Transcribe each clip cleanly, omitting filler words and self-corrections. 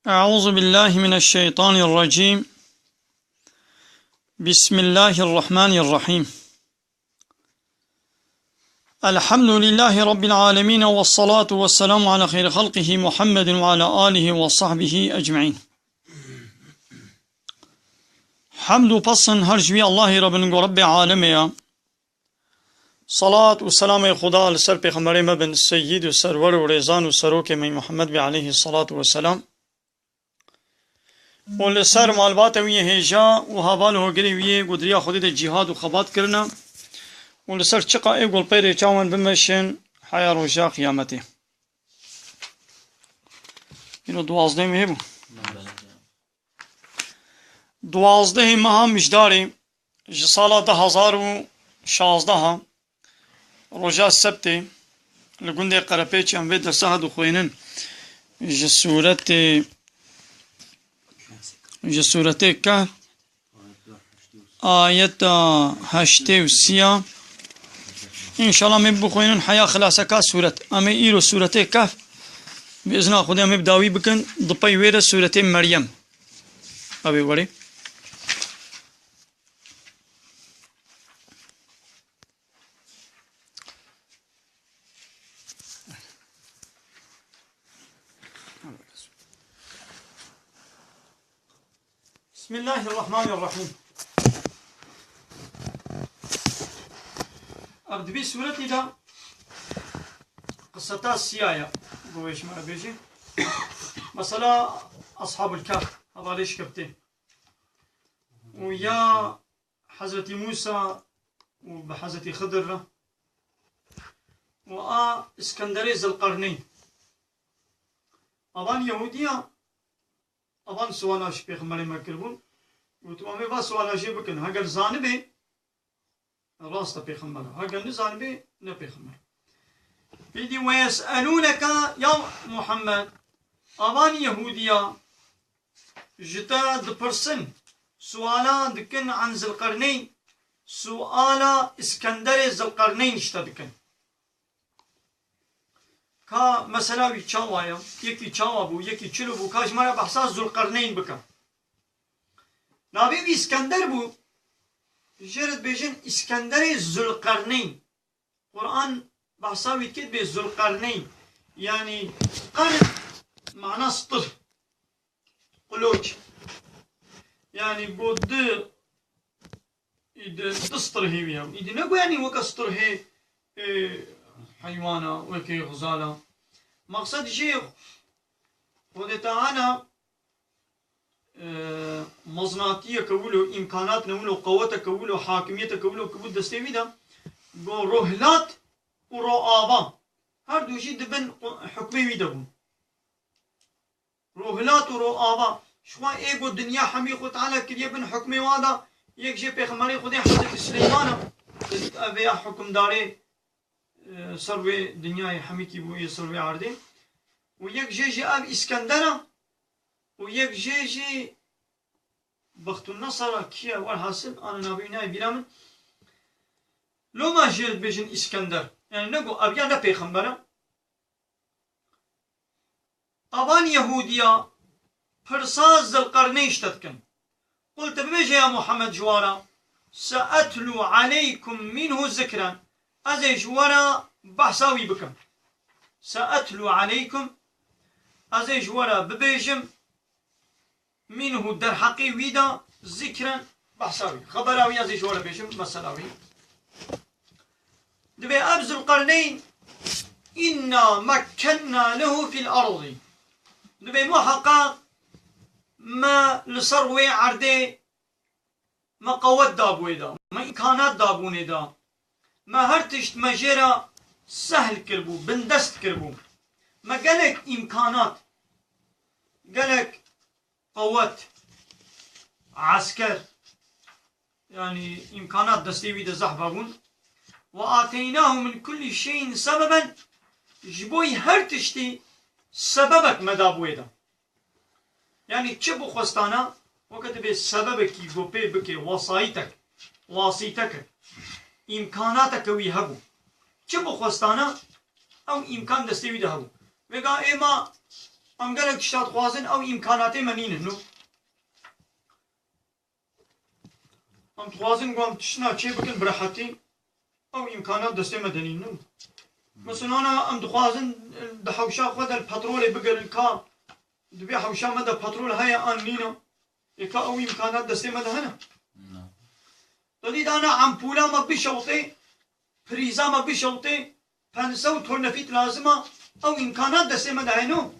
أعوذ بالله من الشيطان الرجيم. بسم الله الرحمن الرحيم. الحمد لله رب العالمين، والصلاة والسلام على خير خلقه محمد وعلى آله وصحبه أجمعين. حمد پسن هر جوی الله رب عالمه. صلاة و سلام خدا لسر پیغمبر مبن سید و سرور و ریزان و سروک من محمد بی علیه الصلاة والسلام و لسر معلومات وی هجا و حوال هو گری وی گدریا خودی ده جهاد و خبات کرنا و لسر چقا ای گل پیر چاون بمشن حیا روشا قیامتی. اینو 12 هبو 12 ماه مجداری جسالة 2016 روجا السبتي لقندي قرابيتش أم بيد السهد وخوينن جسورتي كهف آية هشتي وسيا إن شاء الله مبو خوينن حياة خلاصة سورة أمي إيرو سورتي كهف بإذن الله خدي مبداوي بكن ضبي ويرا سورتي مريم أبي وري. بسم الله الرحمن الرحيم. أبدأ بسورة إذا قصة السيايا بويش ما بيجي مثلا أصحاب الكهف هذا ليش كبتين ويا حضرة موسى وبحضرة خضر وإسكندرية ذي القرنين أبان يهودية أبان سوالا شبيخ مري مكربون وتمامي با سوالا شي بكن هاقل زانبي راستا بيخمر هاقل نزانبي نبيخمر بيدي ويسألونك يا محمد أبان يهودية جتا دبرسن سوالا دكن عن ذي القرنين سوالا اسكندر ذي القرنين اشتا دكن کا مثلا وی چاوایا یکی چاوا بو یکی چلو بو کاش مرا بحثا ذوالقرنین بکا نابی وی اسکندر بو جرد بیجن اسکندر ذوالقرنین قرآن بحثا وی کد بی ذوالقرنین يعني قرن معناه سطر قلوج يعني بود إذا تسطر هي وياه إذا نقول يعني وكا سطر هي حيوانا وكي غزالا مقصد شيء ودتانا مزناتية كولو إمكانات نولو قوة كولو حاكمية كولو كبود دستيوي دا قو روهلات ورو آبا هر دوشي دبن حكمي ويدبون روهلات ورو آبا شوان ايقو الدنيا حمي خود تعالى كريه بن حكمي وادا يك جي بيخماري خودي حضرت سليمانا أبيا حكم داري سروي دنيا حميكي بو سروي عردي ويك جيجي اب اسكندرة ويك جيجي بخت النصر كيا والحاصل انا نبينا بيرامن لو ما جيت بيجن اسكندر يعني نقول ابيا لا بيخمبره ابان يهوديا فرصاز ذي القرنين اشتتكن قلت بيجي يا محمد جوارا سأتلو عليكم منه ذكرا أزيج ورا بحثاوي بكم سأتلو عليكم أزيج ورا ببيجم منه در حقي ويدا ذكرا بحثاوي خبراوي أزيج ورا بيجم مسلاوي دبي أبز القرنين إنا مكنا له في الأرض دبي محقق ما لصروي عردي ما قوت دابوي دا ما إمكانات دابوني دا ما هرتشت مجرى سهل كربو بندست كربو ما قالك إمكانات قالك قوات عسكر يعني إمكانات دستيوي دا زحبابون وآتيناه من كل شيء سببا جبوي هرتشتي سببك مدابوي دا يعني تشبو خستانا وقت بي سببك يقوبي بكي واسيتك إمكاناتك وي هبو چه بخواستانا او امکان دستیوی ده هبو وگا ایما ام قالك شتات خوازن او امكاناتي منين هنو ام خوازن قوام تشنا چه بكن برحتي او امكانات دستي مدنين نو مثلا انا ام دخوازن دحوشا خد البترول بقل الكار دبي حوشا مدى بترول هيا ان نينا يكا او امكانات دستي مدى هنا تديد انا عمبولا ما بشوطي بريزا ما بشوطي فانسو تورنفيت لازمه او امكانات دستي مدى هنو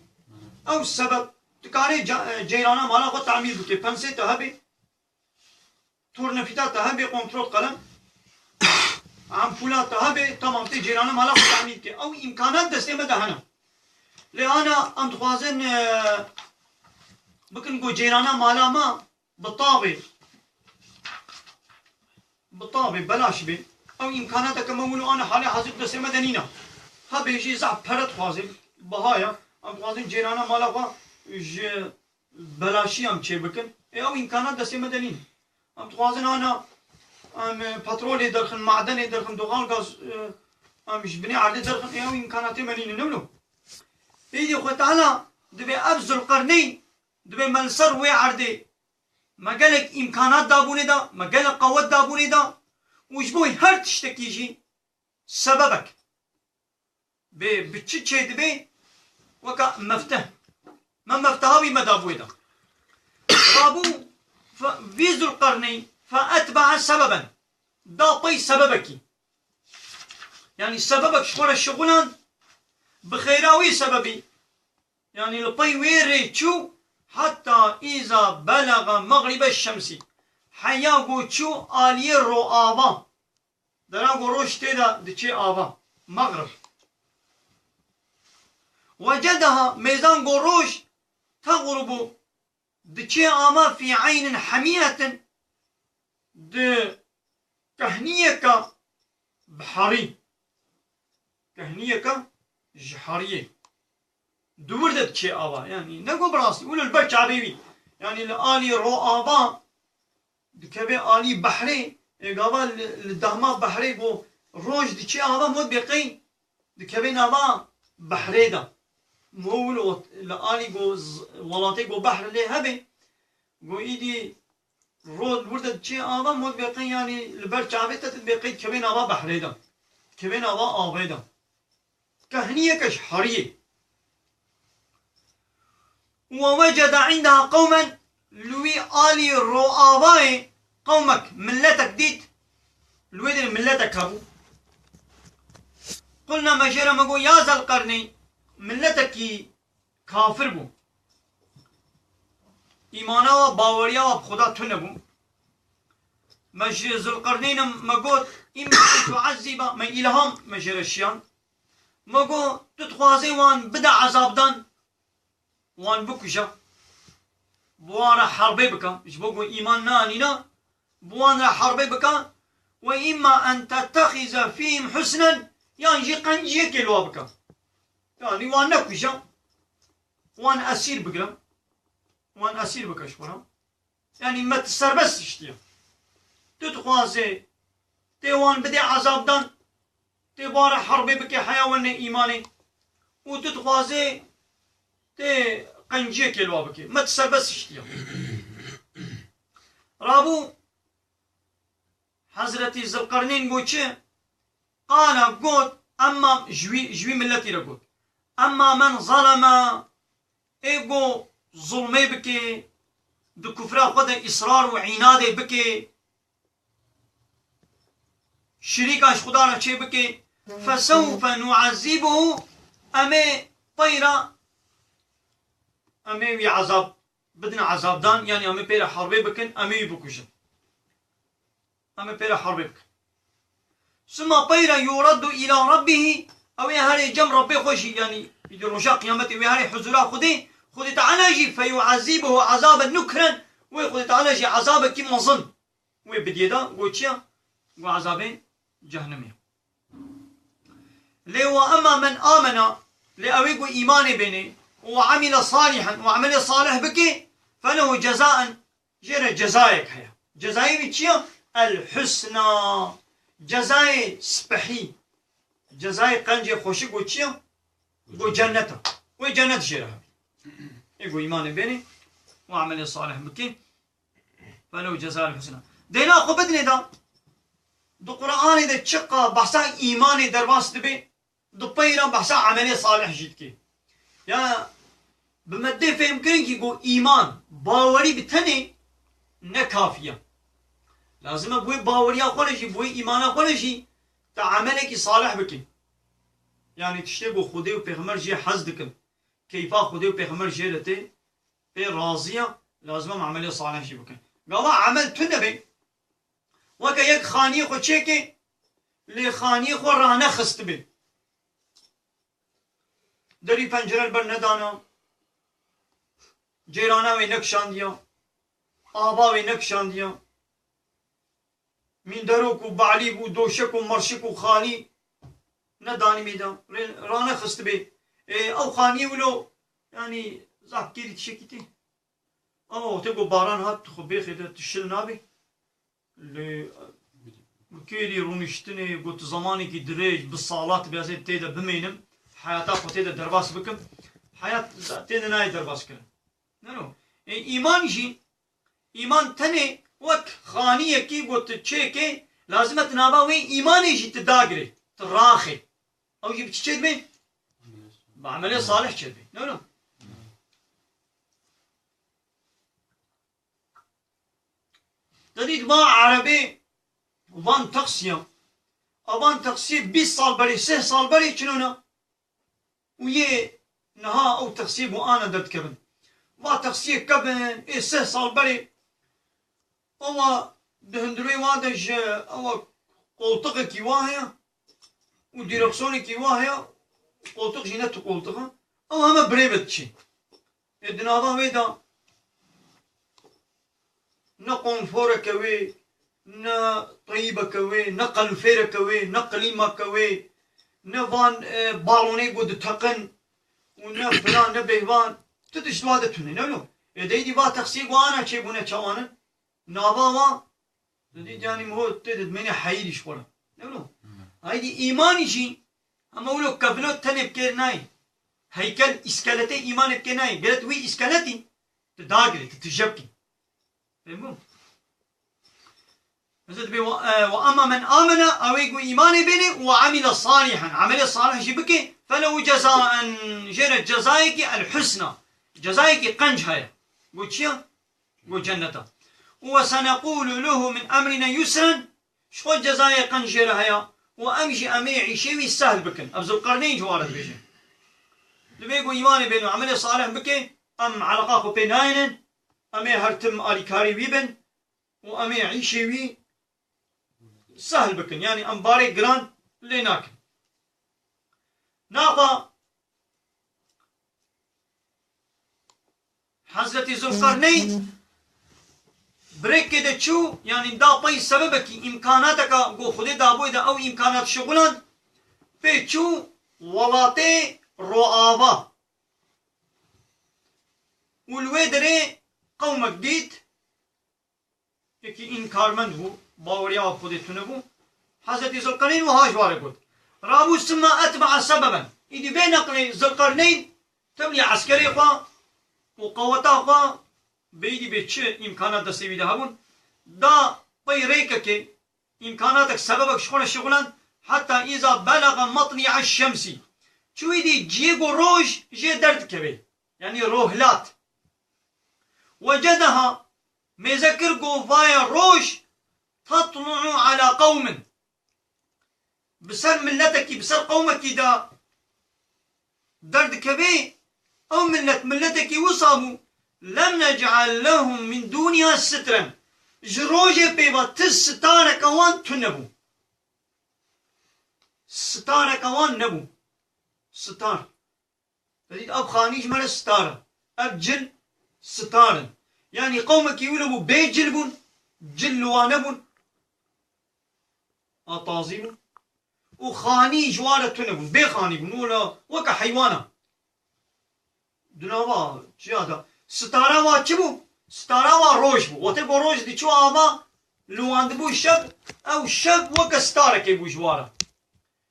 او السبب تكاري جيرانا مالا خد تعمير بكي فانسي تهبي تورنفيتا تهبي كنترول قلم عمبولا تهبي تمام تي جيرانا مالا خد تعمير بكي او امكانات دستي مدى هنا لأنا ام تخوازن بكن قو جيرانا مالا ما بالطابع بلاش بي او امكاناتك مولو انا حالي حاضر دستي مدنينا ها بيجي زعب فرد خوازن بهايا ام خوازن جيرانا مالا خوا بلاشي ام چه بكن او امكانات دستي مدنينا ام تخوازن انا ام بترولي درخن معدني درخن دوغال غاز ام جبني عرضي درخن او امكاناتي منين نولو ايدي خو تعالى دبي ابز القرنين دبي منصر وي عرضي ما قالك امكانات دابوني دا ما قالك قوات دابوني دا وجبوي هر تشتكي يجي سببك بتشي تشي دبي وكا مفتح ما مفتاحه بما دابوي دا رابو في ذو القرنين فأتبع سببا دا سببك يعني سببك شخور الشغلان بخيراوي سببي يعني لطي ويري تشو حتى إذا بلغ مغرب الشمس حياغو تشو آلي رو آبا دراغو روش تيدا دچي آبا مغرب وجدها ميزان روش تغرب دچي آما في عين حمية د كهنيك بحري كهنيك جحرية دوردت شيء آبا يعني نقول براسي ولا البرش عبيبي يعني الآلي رو آبا دكبي آلي بحري قابا الدهما بحري بو روج دشي آبا مود بيقين دكبي نابا بحري دا مولو الآلي جو ولاتي جو بحر ليه هبي جو إيدي رود وردت شي آبا مود بيقين يعني البرش عبيبي تتبيقين كبي نابا بحري دا كبي نابا آبي دا كهنية كشحرية ووجد عندها قوما لوي آلي رؤاباي قومك ملتك ديت لوي ملتك هبو قلنا مشيرا مقو يا ذا القرنين ملتك كافر بو إيمانا و باوريا و بخدا تنبو مشير ذو القرنين مقو إما تعذب ما إلهام مشير الشيان مقو تتخوازي وان بدا عذاب دان وان بكشا بوانا حربي بكا مش بقول إيمان نانينا بوانا حربي بكا وإما أن تتخذ فيهم حسنا يعني جي قنجي كيلوا بكا يعني وان نكشا وان أسير بكا وان أسير بكا شكرا يعني ما تسربس اشتيا تتخوازي تيوان بدي عذاب دان تبارا حربي بكا حيوان إيماني وتتخوازي تي قنجي كيلوا بكي ما تسربس اشتيا رابو حضرتي ذو القرنين قوتشي قال قوت أما جوي ملتي رقوت أما من ظلم إيقو ظلمي بكي دو كفرا خود إصرار وعناد بكي شريكاش خدانا چه بكي فسوف نعذبه أمي طيرا أمي عذاب بدنا عذاب دان يعني أمي بيرا حربي بكن أمي بكوشن أمي بيرا حربي بكن ثم بيرا يرد إلى ربه أو يهاري جم ربي خوشي يعني يدير رجاء قيامتي ويهاري حزورا خدي تعالى جي فيعذبه عذابا نكرا ويخدي تعالى جي عذابا كما ظن ويبديدا ويتشيا وعذابين جهنمية لو أما من آمن لأويقو إيماني بيني وعمل صالحا وعمل صالح بكي فله جزاء جير جزايك هيا جزاي بيتشيا الحسنى جزاي سبحي جزاي قنجي خوشي قو تشيا قو جنته وي جنة جيرها يقول إيمان بيني وعمل صالح بكي فلو جزاء الحسنى دينا خو بدني دا دو قرآن دا تشقى بحثا إيماني درباس دبي دو بيرا بحثا عملي صالح جدكي يا بمدي فهم كرين كي يقول إيمان باوري بتني نكافية لازم بوي باوريا خولجي بوي إيمانا خولجي تا عملك صالح بكي يعني تشتغو خودي و پیغمبر جي حز دكم كيفا خودي و پیغمبر جي لتي في راضية لازم عملي صالح جي بكي قال عمل تنبي وكا يك خاني خو چيكي لي خاني خو رانا خست بي دری پنجره بر ندانا جیرانا وی نکشان دیا آبا وی نکشان دیا میندروک و بعلی و دوشک و مرشک و خانی ندانی میدا رانا خست بی او خانی ولو يعني زاك كيري تشكيتي او تقول باران هات خو بيخي تشل نابي اللي كيري رونشتني قلت زماني كي دريج بالصالات بيازيد تيدا بمينم حياتك وتيدا درباس بكم حياة تيدا ناي درباس كرن نو إيمان جي إيمان تني وك خانية كي قلت تشيكي لازم تنابا وين إيمان يجي تداقري تراخي أو يجي بتشيد بين بعملية صالح تشيد بين نو تديد ما عربي وان تقسيم أبان تقسيم 20 صال بري 6 صال بري شنونا ويه نها أو تقسيم وأنا درت كبن ما تقسيم كبن 6 صال بري أو دهندروي وادج أو قولتك كي واهية وديركسوني كي واهية قولتك جينات قولتك أو هما بريبت شي إدنا هذا ويدا نقون فورك وي نا طيبة كوي نقل فيرة كوي نقليمة كوي نفان بالوني قد تقن ونا فلان نبيهوان تدش دوادة توني نو يدي با تقسيق وانا چه بونه چوانا نابا وا يدي جاني مهو تدد مني حيريش ورا نو هايدي ايماني جي اما ولو كفلو تنب كير ناي هيكل اسكالتي ايمان بكير ناي قلت وي اسكالتي تداقلي تتجبكي فهمون وأما من آمن أو يقول إيمان بني وعمل صالحا عمل صالح جبك فلو جزاء جرت جزائك الحسنى جزائك قنج هيا قلت شيا قلت جنة وسنقول له من أمرنا يسرا شو جزائي قنج هيا وأمشي أميعي شوي سهل بكن أبزل القرنين جوارد بيجي لما يقول إيمان بني وعمل صالح بك أم علاقاكو بيناين أمي هرتم آلي كاري بيبن وأمي عيشي سهل بكن يعني أمباري جران ليناكن ناقا حضرت ذوالقرنين بريك كده تشو يعني دا باي سببك إمكاناتك قو خده دابوي دا أو إمكانات شغلان في تشو ولاتي رؤابا والويدري قوم جديد يكي إنكارمند هو باوريا وخودتونه بو حضرت ذوالقرنين وهاش وارد رابو ثم أتبع سببا إذا بين نقل ذوالقرنين تملي عسكري خوا وقوتا خوا بيدي بيتش إمكانات دستي بيده هبون دا باي ريكك إمكاناتك سببك شغلان حتى إذا بلغ مطلع الشمس شو يدي جيغو روج جي درد كبير يعني روهلات وجدها مذكر قوفايا روج تطلع على قوم بسر ملتك بسر قومك دا درد كبير أو ملتك وصابوا لم نجعل لهم من دونها سترا جروجة بيبا تستارة كوان تنبو ستارة كوان نبو ستار فديد أب خانيش مالا ستارة أب جل ستارا يعني قومك يولبوا بيت جلبون جلوانبون أطازيبون وخاني جوارة تنبون بيخانيبون ولا وكا حيوانا دنابا چي هذا ستارا وا چبو ستارا وا روش بو وتبو روش دي چو آما لواندبو شب او شب وكا ستارا كيبو جوارة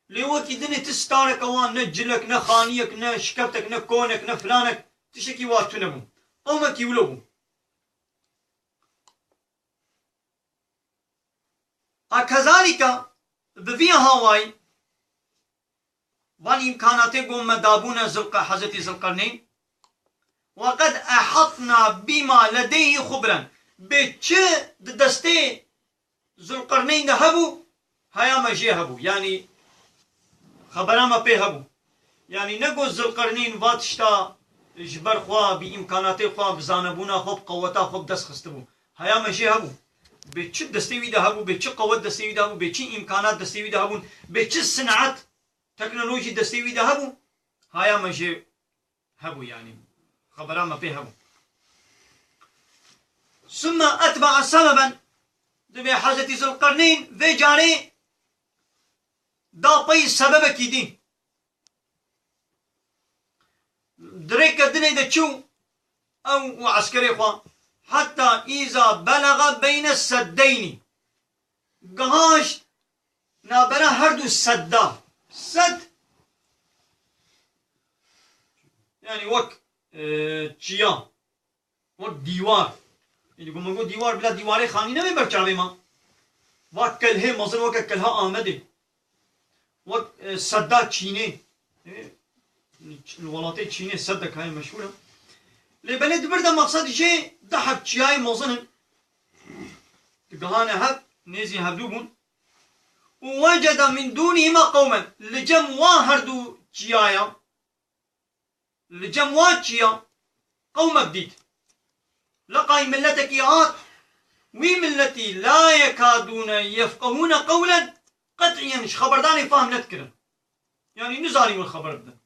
لي وكي دني تستارا كوان نجلك نخانيك نشكبتك نكونك نفلانك تشكي واتنبو قومك يولو كذلك بفي هواي والإمكانات قوم مدابون حضرت ذو القرنين وقد أحطنا بما لديه خبرا بچ دستي ذو القرنين ده هبو هيا مجي هبو يعني خبرا ما بي هبو يعني نقول ذو القرنين واتشتا جبر خوا بإمكانات خوا بزانبونا خوا بقوتا خوا بدست خستبو هيا مجي هبو بچ دستي ويده هبو بچ قوت دستي ويده هبو بچ إمكانات دستي ويده هبو بچ صنعت تكنولوجي دستي ويده هبو هيا مجي هبو يعني خبرا ما بي هبو ثم أتبع سببا دبي حضرت ذو القرنين في جاري دا بي سبب كيدين دريك الدنيا دا تشو أو عسكري خوا حتى إذا بلغ بين السدين قهاش نابرا هردو السدا سد يعني وك چيان وك ديوار يعني قم نقول ديوار بلا ديواري خاني نمي برچاوي ما وك كلها مصر وك كلها آمده وك سدا چيني الولاتي چيني سدا هاي مشهورة لبلد بردا مقصد شيء ضحك چياي موزن قهانا هب نيزي هبدوبون ووجد من دونهما قوما لجم واهردو چيايا لجم واتشيا قوم بديد لقاي ملتك يعاد وي ملتي لا يكادون يفقهون قولا قطعيا مش خبرداني فاهم نتكرن يعني نزاري من الخبر بدن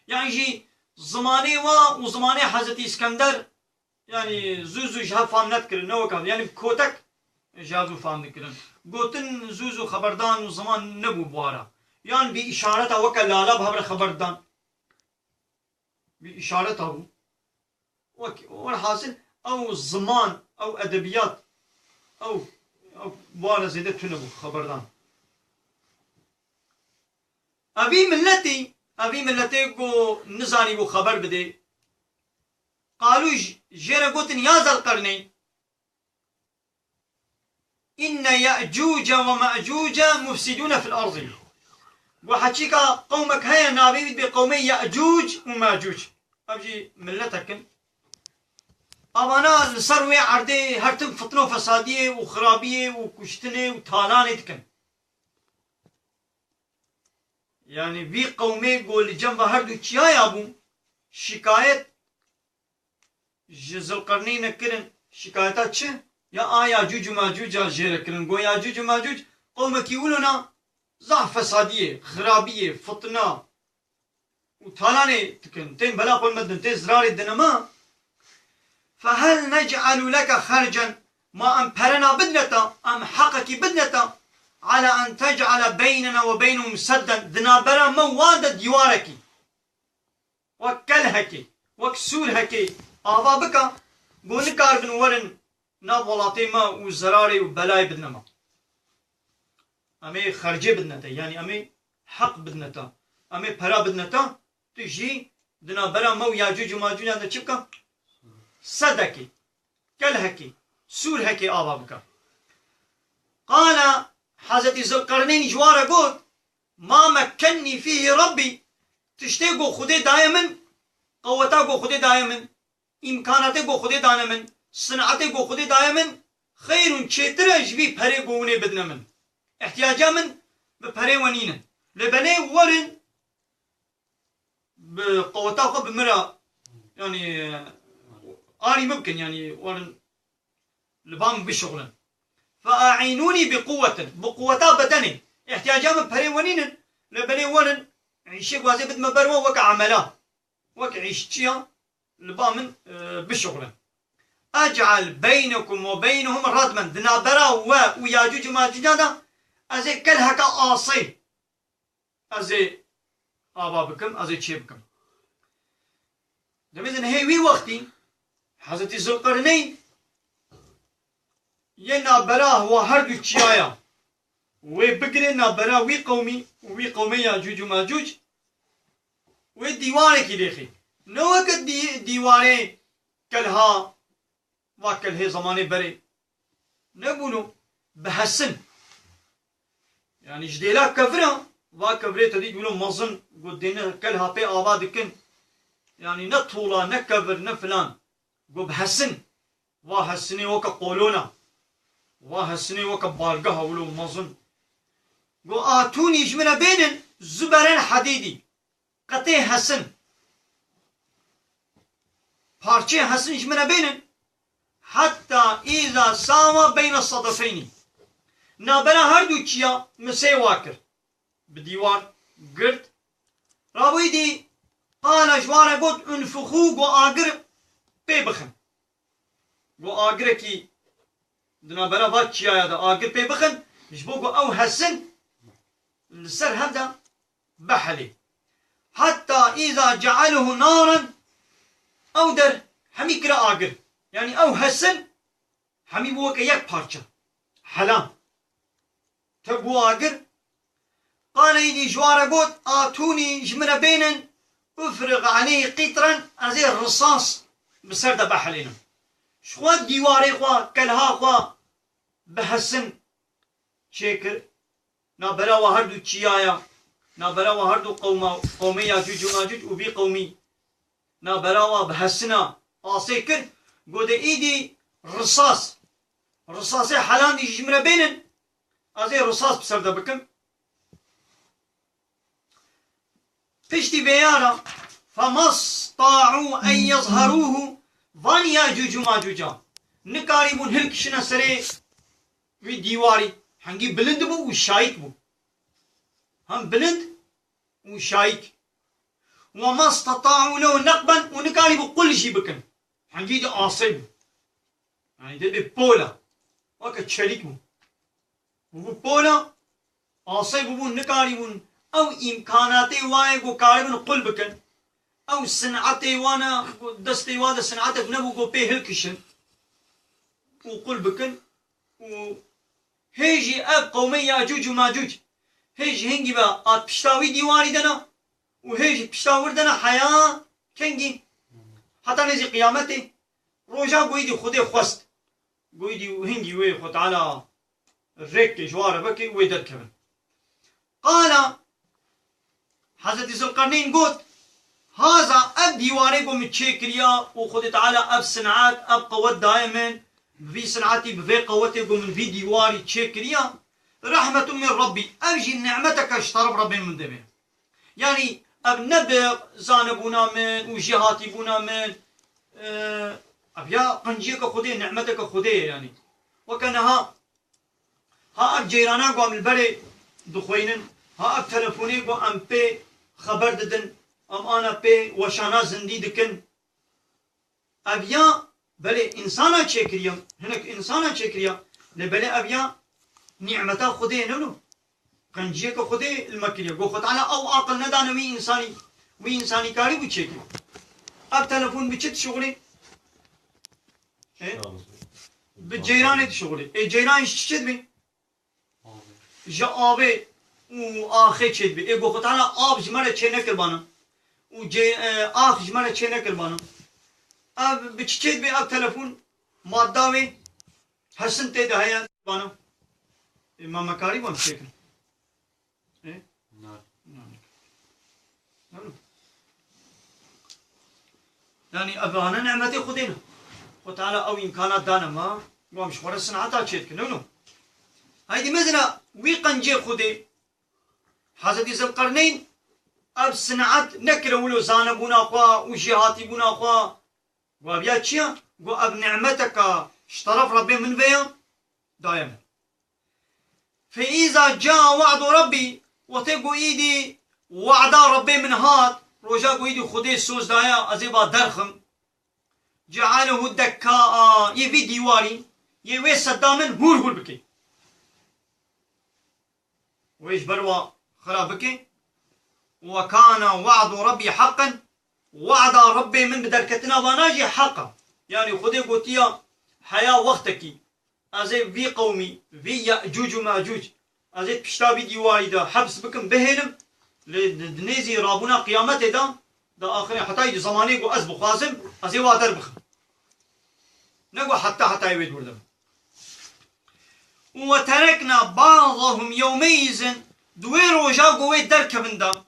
يعني جي زماني وزماني حضرت اسكندر يعني زوزو جها فاهم نتكرن نو كان يعني بكوتك جازو فاهم نتكرن قوتن زوزو خبردان وزمان نبو بوارا يعني بإشارة وكا لالا بهبر خبردان بإشارته والحاصل أو الزمان أو أدبيات أو بوارا زيادة تنبو خبردان أبي ملتي قو نزاني قو خبر بدي قالوا جيرا قوتن يا ذا القرنين إن يأجوج ومأجوج مفسدون في الأرض وحكيكا قومك هيا نابي بقومي يأجوج وماجوج أبجي ملتك أبانا لسروي عردي هرتم فطنو فسادية وخرابية وكشتنة وطالانة تكن يعني بي قومي قول جنب هردو چيا يابو شكايت ذو القرنين كرن شكايتات چه يا ياجوج وماجوج جير كرن قو ياجوج وماجوج قومك يقولنا ضعف فسادية خرابية فطنة وطالانة تكن تين بلا قول مدن تين زرار الدنما فهل نجعل لك خرجا ما أم برنا بدنتا أم حقك بدنتا على أن تجعل بيننا وبينهم سدا دنابرا مواد ديوارك وكلهك وكسولهك آفا بك قول كاربن ورن ناب ولاتي ما وزراري وبلاي بدنما أمي خرجي بدنتا يعني أمي حق بدنتا أمي برا بدنتا تجي دنابرا مو ياجوج وماجوج هذا چبكا صدكي كلهكي سورهكي آبا بك قال حضرت ذو القرنين جوارا قلت ما مكني فيه ربي تشتيقو خدي دائما قوتاقو خدي دائما إمكاناتقو خدي دائما صنعتقو خدي دائما خير چتر جبي پري قوني بدنا من احتياجا من بپري ونينا لبني ورن بقوتاقو بمرا يعني آري ممكن يعني ورن لبام بشغلا فأعينوني بقوة بدني احتياجا من پري ونينا لبني ورن عيشي قوازي بد مبروا وك عملا وك عيشتيا لبام بشغلا أجعل بينكم وبينهم ردما دنابرا وياجوج وماجوج هذا أزي كلهك آصي أزي آبابكم أزي شيبكم دميزن هيوي وقتي حضرت ذو القرنين ينابرا هو هردو تشيايا وبقري نابرا وي قومي ياجوج وماجوج وديوانك يديخي نوك ديواري كلها واكل هي زماني بري نبونو بحسن يعني جديلا كفرة واكفرة تدي يقولون مظن قدينا كلها بي آبادكن يعني نطولا نكفر نفلان قو بحسن وحسني وكا قولونا وحسني وكا بالقها ولو مظن قو آتوني جمنا بينن زبرين حديدي قطي حسن parçe hasın jmena beynin hatta iza sama beyne sadafeyni nabera her du çiya mesey vakir bi divar girt rabidi qala jwara god unfuxu go agir pê bixin go agir ki nabera va çiyaya da agir pê bixin ji bo go ew hesin li ser hev de behelê hatta iza cealehu naran او در همی کرا آگر یعنی او حسن همی بو که یک پارچه حلام تبو آگر قال ایدی جواره گود آتونی Jamuna Benin افرغ عليه قطرا ازي الرصاص بسر ده بحلينا شخوا ديواري خوا كلها خوا بحسن شكر نابلا وهردو تشيايا نابلا وهردو قومي ياجوج وماجوج وبي قومي نابراوا بحسنا آسيكر قد ايدي رصاصي حلان دي جمرة بينن ازي رصاص بسر ده بكم پشتی بیارا فما استطاعوا ان يظهروه وان ياجوج وماجوجا نکاری بون هلکشنا سره وی دیواری هنگی بلند بو و شایک بو هم بلند و شایک وما استطاعوا له نقبا ونكاري بكل شيء بكن حنجي دي عاصب يعني دي بولا وكا تشاريكو بولا عاصب بون نكاري بون او امكاناتي واي بو كاري قل بكن او صنعتي وانا دستي وادا صنعتك نبو بو بي هلكشن وقل بكن و هيجي اب قومي ياجوج وماجوج هيجي هنجي با ات بشتاوي ديواري دنا وهيجي بشتاوردنا حياة كنجي حتى نزي قيامتي روجا قويدي خدي خست قويدي وهنجي وي خد على الرك جوار بكي ويدر كمن قال حضرت ذو القرنين قلت هذا اب ديواري قوم تشيكريا وخد تعالى اب صنعات اب قوات دائما في صنعتي بفي قوتي قوم في ديواري تشيكريا رحمة من ربي أجي نعمتك اشترب ربي من دمي يعني اب نبغ زانبونا من وجهاتي بونا من اب يا قنجيك خدي نعمتك خدي يعني وكانها ها اب جيرانا قوام البري دخوينن ها اب تلفوني قو ام بي خبر ددن ام انا بي وشانا زندي دكن اب يا بلي انسانا تشكريا هناك انسانا تشكريا لبلي اب يا نعمتا خدي نلو قنجيك خدي المكرية قو خد على او عقل ندانا وي انساني كاري بتشكي اب تلفون بچت شغلي بالجيران شغلي اي جيران شد بي جا آبه و آخه چد بي اي قو خد على آب جمرة چه نكر بانا و آخ جمرة چه نكر بانا اب بچد بي اب تلفون ماداوي حسن تيده هيا بانا ما مكاري بان شكل يعني أبانا نعمتي خدينا وتعالى أو إمكانات دانا ما قوام شخور الصنعات تشيتك نو هايدي مثلا وي قنجي خدي حضرت ذو القرنين أب صنعات نكره ولو زانبونا أخوا وجهاتي بونا أخوا وابيا تشيا قو أب نعمتك اشترف ربي من بيا دائما فإذا جاء وعد ربي وتقو إيدي وعدا ربي من هات روجا قو إيدي خدي سوز دايا أزيبا درخم جعله دكاء يفي ديواري يوي صدامن هور بكي ويش بروا خرابكي وكان وعد ربي حقا وعد ربي من بدركتنا وناجي حقا يعني خدي قوتيا حياة وقتكي ازي في قومي في يأجوج وماجوج ازي بشتابي ديواري دا حبس بكم بهلم لدنيزي رابونا قيامته دا دا آخرين حتى يجي زماني قو أز بخازم أزي وادر بخ نقو حتى يويد وردم وتركنا بعضهم يومئذ دوي روجا قوي دركبن دا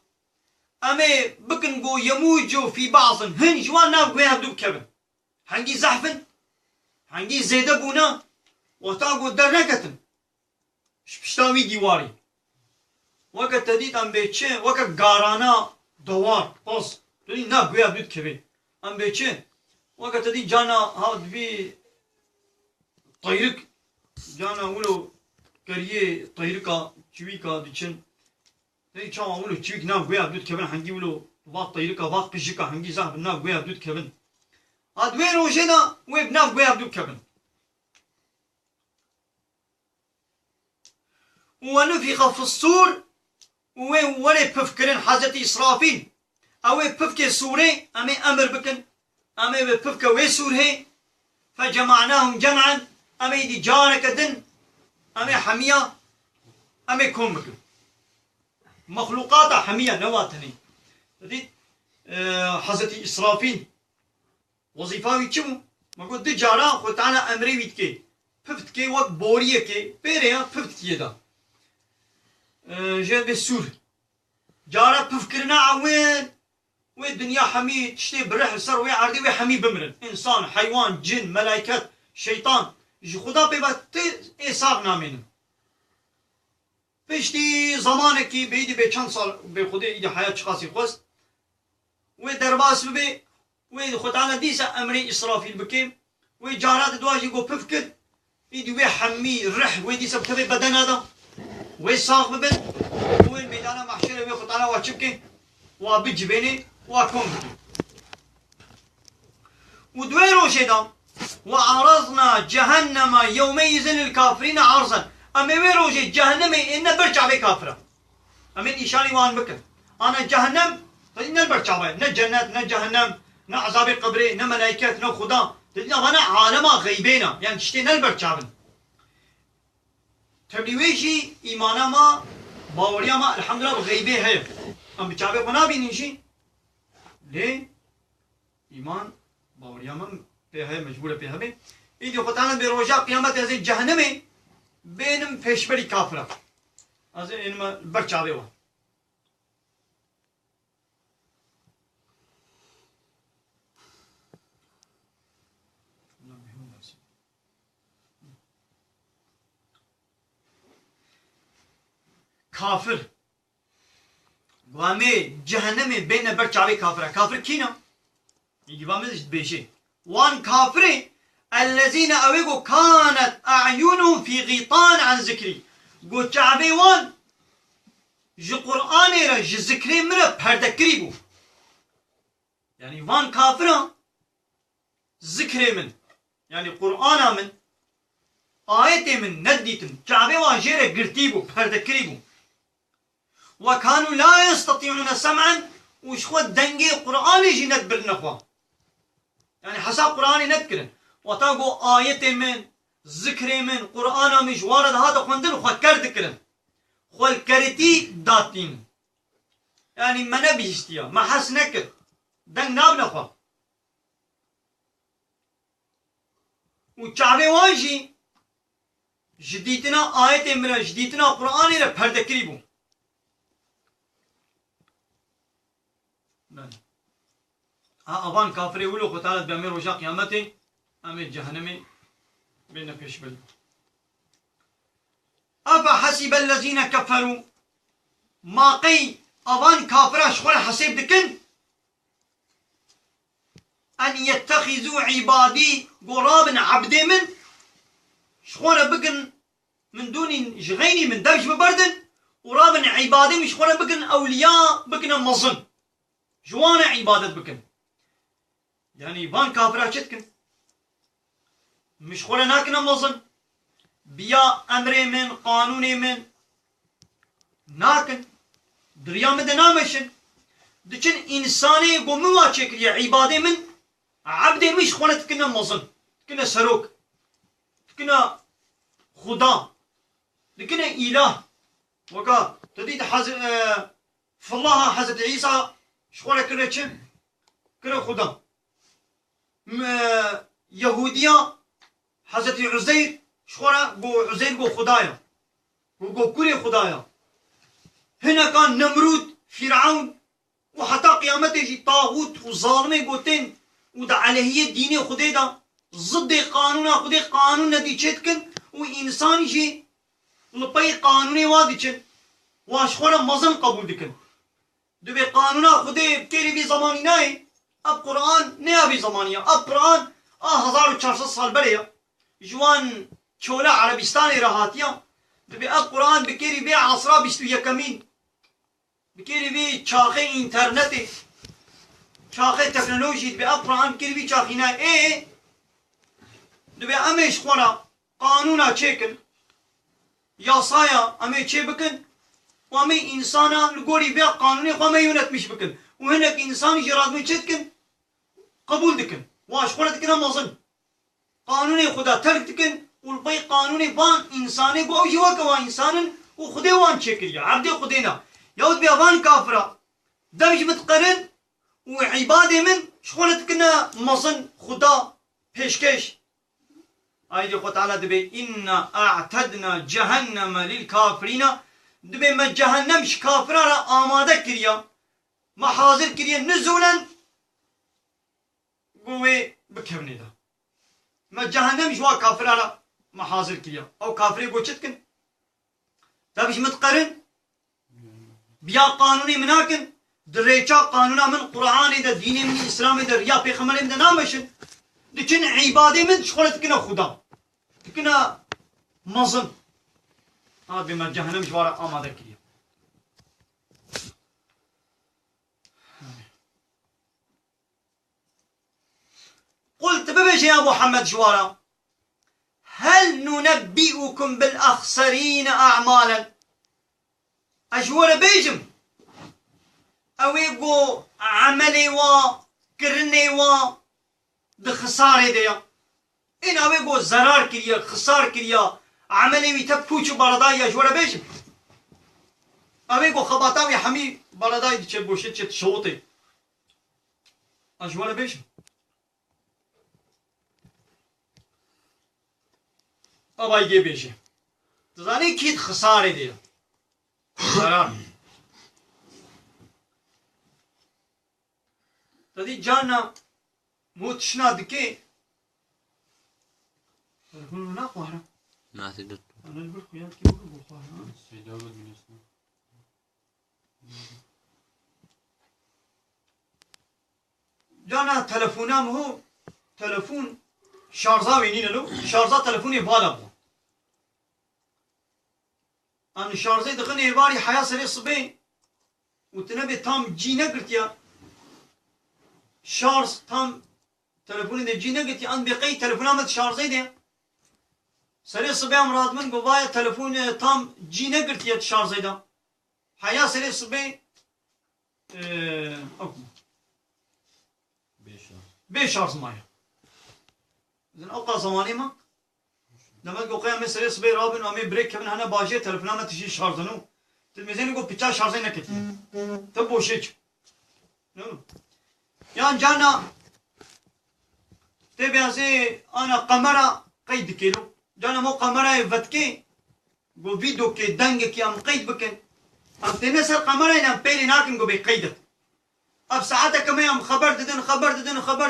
أمي بكن قو يموجوا في بعض هن جوان ناب قوي هبدو بكبن هنجي زحفن هنجي زيدا بونا وتاقو درنكتن شبشتاوي ديواري وقت تديد أم بيتشي وقت قارانا دوار بس تديد ناب قوي هبدو بكبن أم بيتشي وقت تديد جانا هاد بي طيرك جانا ولو كريه طيركا چويكا ديچن تديد چاوا ولو چويك ناب قوي هبدو بكبن هنجي ولو واق طيركا واق بيشيكا هنجي زحف ناب قوي هبدو بكبن هاد وين روجينا وين ناب قوي هبدو بكبن ونفخ في الصور ولا بفكرن حضرت إسرافيل أو بفك سورة أمي أمر بكن أمي بفك وسور هي فجمعناهم جمعا أمي دي جارك دن أمي حمية أمي كون بكن مخلوقات حمية نواتني دي حضرت إسرافيل وظيفة كم ما قلت دي جارا خد على أمري ويتكي بفتكي وقت بوريه كي بيريا بفتكي دا جاد بالسور جارا بفكرنا عوين والدنيا حمي تشتي برح سر ويا عردي ويا حمي بمرن انسان حيوان جن ملائكات شيطان جي خدا بيبات ايساق نامين بشتي زمانك بيدي بچند سال بخودي ايدي حياة شخاصي خوست ودرباس ببي وخدانا ديسا امري اسرافيل بكيم وجارات دواجي قو بفكر ايدي ويا حمي الرح ويديسا بكبي بدن هذا ويساق ببن وين ميدانا محشرة ويخطانا واشبكي وبجبيني وكم ودوين روشيدا وعرضنا جهنم يومئذ للكافرين عرضا أما وين روشي جهنم إن برجع بي كافرة أما إيشاني وان بكر أنا جهنم فإن البرجع بي نا جنات نا جهنم نا عذاب قبري نا ملائكات نا خدا تدنا وانا عالم غيبينا يعني تشتي نا البرجع بي تبليويشي إيمانا ما باوريا ما الحمد لله بغيبه هي أم بچابه قنا بينيشي ليه إيمان باوريا ما بهاي مجبورة بها بي إيدي خطانا بروجا قيامت هذه جهنمي بينم فيشبري كافرة هذا إنما برچابه وا كافر وامي جهنم بين برچاوي كافر كافر كينا يجي بامز بيشي وان كافر الذين اويغو كانت اعينهم في غيطان عن ذكري قو چاوي وان جي قرآن را جي ذكري مرا پردكري بو يعني وان كافر ذكري من يعني قرآن من آيات من نديتن چاوي وان جيرا قرتي بو پردكري بو وكانوا لا يستطيعون سمعا وشخوة دنجي قرآن يجي ندبر نخوا يعني حساب قرآن نذكرن وتاقو آية من ذكر من قرآن مش وارد هذا خوندن وخوا كردكرن خوا الكرتي داتين يعني ما نبيشتيا ما حس نكر دنگ ناب نخوا وچاوه وانجي جديتنا آية من جديتنا قرآن را پردكري بو أبان كافري ولو قتالت بأمير وجا قيامتي أمير جهنمي بين بيش بل أفحسب الذين كفروا ما قي أبان كافرة شغل حسيب دكن أن يتخذوا عبادي قراب عبد من شغل بكن من دون جغيني من دبش ببردن وراب عبادي مش شغل بكن أولياء بكن مظن جوانا عبادة بكن يعني بان كافرة شتكن مش خولا ناكنا مظن بيا أمر من قانون من ناكن دريا مدنا مشن دچن إنساني قوموا شكل عبادة من عبد مش خولا تكنا مظن تكنا سروك تكنا خدا تكنا إله وكا تديد حزر فالله حزر عيسى شخولا كنا چن كره خدا يهودية حضرت عزير شخورا قو عزير قو خدايا قو كوري خدايا هنا كان نمرود فرعون وحتى قيامته طاغوت وظالمه قوتين ودا عليهية ديني خدي دا ضد قانون خدي قانون نتيجة كن وإنسان جي لبي قانوني وادي كن واشخورا مظن قبول دكن دبي قانون خدي بكيري بي زماني ناي اب قرآن نيا بي زمانية اب قرآن 1400 سال بريا جوان چولا عربستاني راحاتيا دبي اب قرآن بكيري بي عصرا بيستو يكمين بكيري بي چاخي انترنتي چاخي تكنولوجي دبي اب قرآن بكيري بي چاخي ناي ايه دبي امش خورا قانونا چيكن ياسايا امي چه بكن وامي انسانا لقوري بيا قانوني وما يونت مش بكن وهناك انسان جراد من چتكن قبول دكن واش خورا دكنا مظن قانوني خدا ترك دكن والبي قانوني بان انساني بو جوا كوا انسان وخدي وان چكريا عبد خدينا يود بيا وان كافرا دمج متقرن وعباده من شخورا دكنا مظن خدا پیشكش آيدي خو تعالى دبي إنا أعتدنا جهنم للكافرين دبي ما جهنمش كافرارا آماده كريا ما حاضر كريا نزولا قوي بكبني دا ما جهنمش وا كافرارا ما حاضر كريا أو كافري قو چتكن تابش متقرن بيا قانوني مناكن دريچا قانونا من قرآن دا ديني من إسلام دا ريا پیغمبر من نامشن لكن عبادي من شغلت كنا خدا كنا مظن هذا بما جهنم جوارا آماده كريا قلت ببيش يا محمد جوارا هل ننبئكم بالأخسرين أعمالا أجوار بيجم أويقو عملي و كرني و بخسارة ديا إن أويقو زرار كريا خسار كريا عملي ويتبكوش بارداي أجوار بيجم أويقو خباطاوي حمي بارداي دي چه بوشت چه شوطي أجوار بيجم أباي جي بيجي تزاني كيد خسارة ديا زرار تدي جانا موتشنا دكي تلفون لا قهرة ما تقدر أنا أقول خوياك كيف أقول قهرة جانا تلفونام هو تلفون شارزا وينين له شارزا تلفوني بالا بو أنا شارزا دخلني باري حياة سري صبي وتنبي تام جينا قلتيا شارز تام تلفوني ده جينا قلتي أنا بقي تلفونامت شارزا ده سري صبي أمراض من قوايا تلفون تام جينا قلتيا شارزا ده حياة سري صبي أوكي بشارز مايا زين أوقع زماني ما لما تقول قيام سري صبي رابن وامي بريك كمان هنا باجي تلفونامت تجي شارزنو تلميذين يقول بيتشا شارزين نكتي تبو شيء نو يعني جانا تبي زي أنا قمرة قيد كيلو جانا مو قمرة يفتكي جو فيديو كي دنگ كي أم قيد بكن أم تنسى القمرة إن أم بيري ناكن جو بيقيدت أب ساعتها كمان أم خبر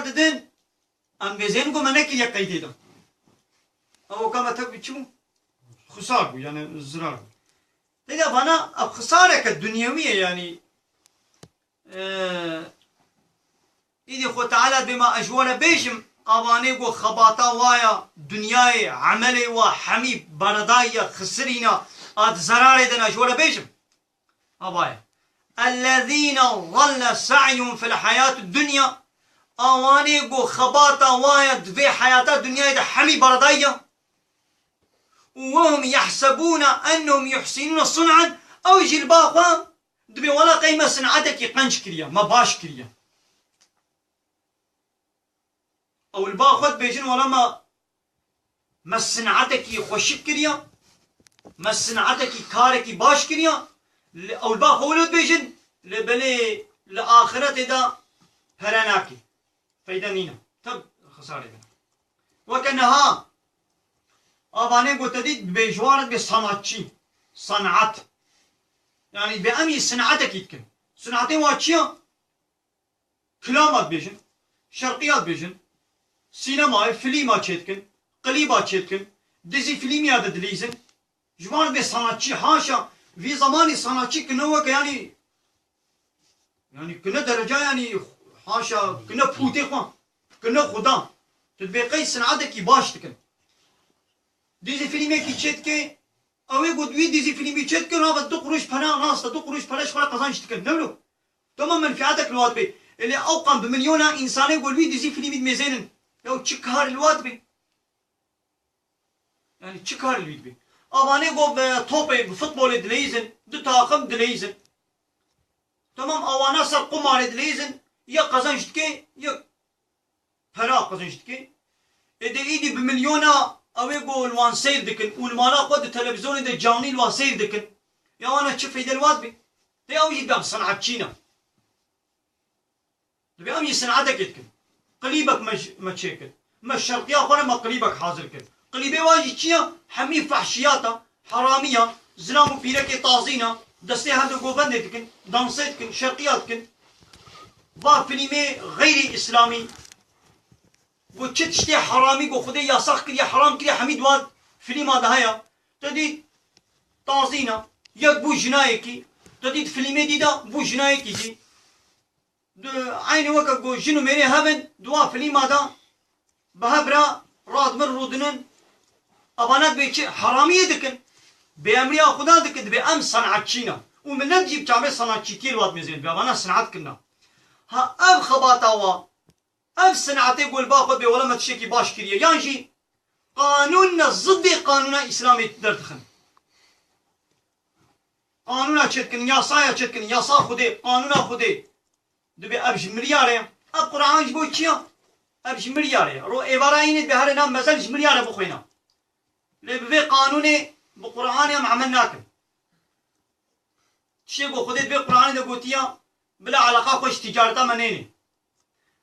ددن أم بيزين جو منك يا قيد ده أو كم تبي شو خسارة يعني زرار تيجي فانا أب خسارة كالدنيوية يعني إذا خو تعالى بما أجوانا بيجم أواني قو خباطا وايا دنياي عملي وحمي بردايا خسرينا آد زراري دنا أجوانا بيجم أبايا الذين ظل سعيهم في الحياة الدنيا أواني قو خباطا وايا دفي حياة الدنيا دا حمي بردايا وهم يحسبون أنهم يحسنون صنعا أو يجي الباقوا دبي ولا قيمة صنعتك يقنش كريا ما باش كريا أو الباخد بيجن ولا ما صنعتك يخشك كريا ما صنعتك كارك باش كريا أو الباخ ولد بيجن لبلي لآخرة دا هرناكي فايدة نينا تب خسارة بنا وكأنها أباني قلت ديد بجوارد بصنعتشي صنعت يعني بأمي صنعتك يتكن صنعتين واتشيا كلامات بيجن شرقيات بيجن سينما فيلم تشيتكن قليبات تشيتكن ديزي فيلمي هذا دليزن جوارد بصنعتشي حاشا في زماني صنعتشي كنوك يعني كنا درجة يعني حاشا كنا بوتي خوان كنا خدا تدبيقي صنعتك باش تكن ديزي فيلمي كي تشيتكي او يقول ديزي فيلمي تشيتكن هذا دو قروش بنا ناس دو قروش بنا شخرا قزانش تكن نملو تمام منفعتك الواد بي اللي اوقم بمليون انسان يقول ديزي فيلمي ميزينن لو تشكهار الواد بي يعني تشكهار الواد بي اباني قول توبي بفوتبول دليزن دو تاقم دليزن تمام اوانا سر قمار دليزن يا قزانش تكي يا بنا قزانش تكي ايدي بمليون او يقول وان سير دكن والمالا قد التلفزيون ده جاني الوان سير دكن يا وانا تشوف هيدا الواد بي تي او يقام صنعت تشينا تبي امي صنعتك يتكن قليبك ما تشيكل ما الشرقية اخوانا ما قليبك حاضر كن قليبي واجي تشيا حمي فحشياتا حرامية زلام بيركي طازينا دستي هذا قوبند دكن دانسيت كن شرقيات كن با فيلمي غير اسلامي قلت تشتي حرامي قو خدي يا صح كلي حرام كلي حميد واد فيلم هذا هيا تديد طازينا يك بو جنايكي تديد فيلمي ديدا بو جنايكي جي عيني وكا قو جنو ميري هبن دوا فيلم هذا بهبرا راد من رودنن ابانات بيتش حرامي دكن بامريا خدا دكن بام صنعتشينا ومن نجيب جامع صنعتشي الواد مزين بابانا صنعت كنا ها اب خباطاوا اب صنعتي يقول باخذ بي ولا ما تشيكي باش كريه يانجي قانوننا ضد قانون اسلامي تدرتخن قانونا تشكن يا صايا تشكن يا صا خدي قانونا خدي دبي ابش مليار اب قران جبو تشيا ابش مليار رو ايبراين بهر نام مثل مليار بخوينا لبي قانوني بقران يم عملناك شيكو خديت بي قران ده قوتيا بلا علاقه خوش تجارته منيني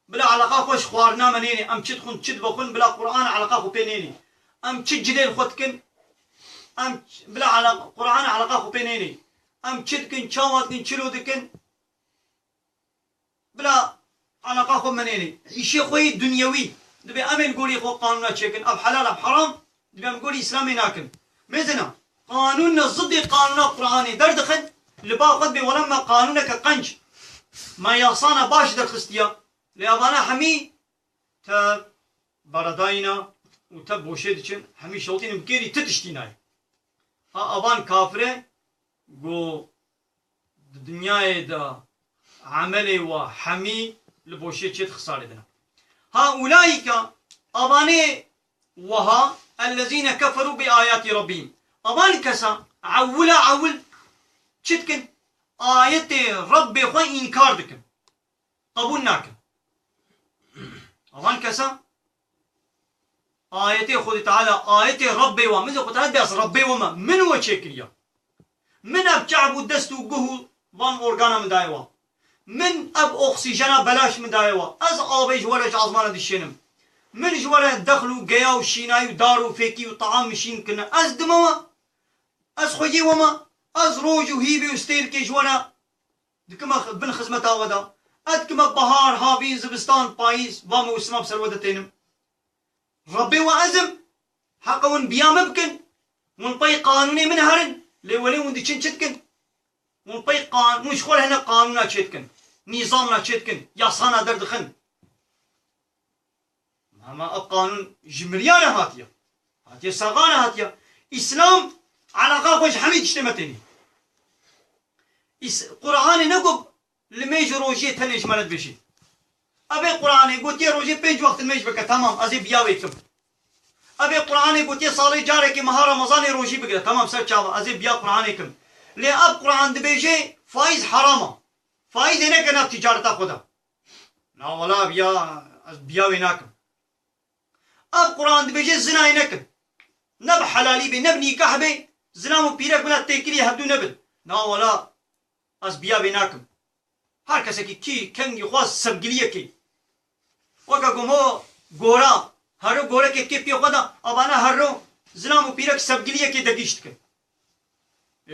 بلا علاقه خوش خوارنا منيني ام تشد تشد بخون بلا قران علاقه خو بينيني ام تشد جديل خدكن ام بلا علاقه قران علاقه خو بينيني ام تشدكن شاواتكن تشلودكن بلا علاقه خو منيني شي خوي دنيوي دبي امن قولي خو قانونا تشكن اب حلال اب حرام دبي ام قولي اسلامي ناكن مزنا قانوننا ضد قانون قراني دردخن اللي باخذ بي ولما قانونك قنج ما يصانا باش در خستيا لأبانا حمي تا برداينا وتب وشيدشن حمي شوطين بكيري تتشتيناي ها أبان كافرة جو الدنيا دا عملي وحمي لبوشيد شد خسارة دنا هؤلاء أباني وها الذين كفروا بآيات ربهم أبان كسا عول شتكن آيات ربي خوين إنكار دكن قبول ناكن أبان كسا آيات خود تعالى آيات ربي ومن قلت بس ربي وما من هو شكليا من أب شعب الدست وجهه وان أورجانا من دايوا من أب أكسجين بلاش من دايوا أز آبي جوارج عظمان دشينم من جواره دخلوا جيا وشيناي ودارو فيكي وطعام مشين كنا أز دموا أز خوجي وما أز روج وهيبي وستير كي جوانا دكما بن خزمتا ودا أدكما بهار هابين زبستان بايز وامو اسمه بسرودتينم ربي وأزم حقون بيام بكن ونطي قانوني من هرن لولي وندي تشتكن ونطي قانون مش خول هنا قانونا تشتكن نظامنا تشتكن يصانا دردخن ما القانون جمريانا هاتيا صغانا هاتيا إسلام على خوش حميد اجتمتني قرآن نقب لميج روجي تنش مالت بشي أبي قرآن قلت يا روجي بيج وقت الميج بك تمام أزي بياويكم أبي قرآن قلت يا صالي جارك مها رمضان روجي بك تمام سر شابا أزي بيا قرآنكم لي أب قرآن دبيجي فايز حرامة فايز هناك أنا تجارة خدا لا ولا بياوي ناكم أب قرآن دبيجي زنا هناك نب حلالي بي نب نيكاح بي زنا مبيرك بلا تيكلي هبدو نبل لا ولا أز بياوي ناكم هر کسی کی کنگی خواست سبگلیه کی وکا گمو گورا هر گورا کی پی خدا ابانا هر زلام و پیرک سبگلیه کی دگیشت کن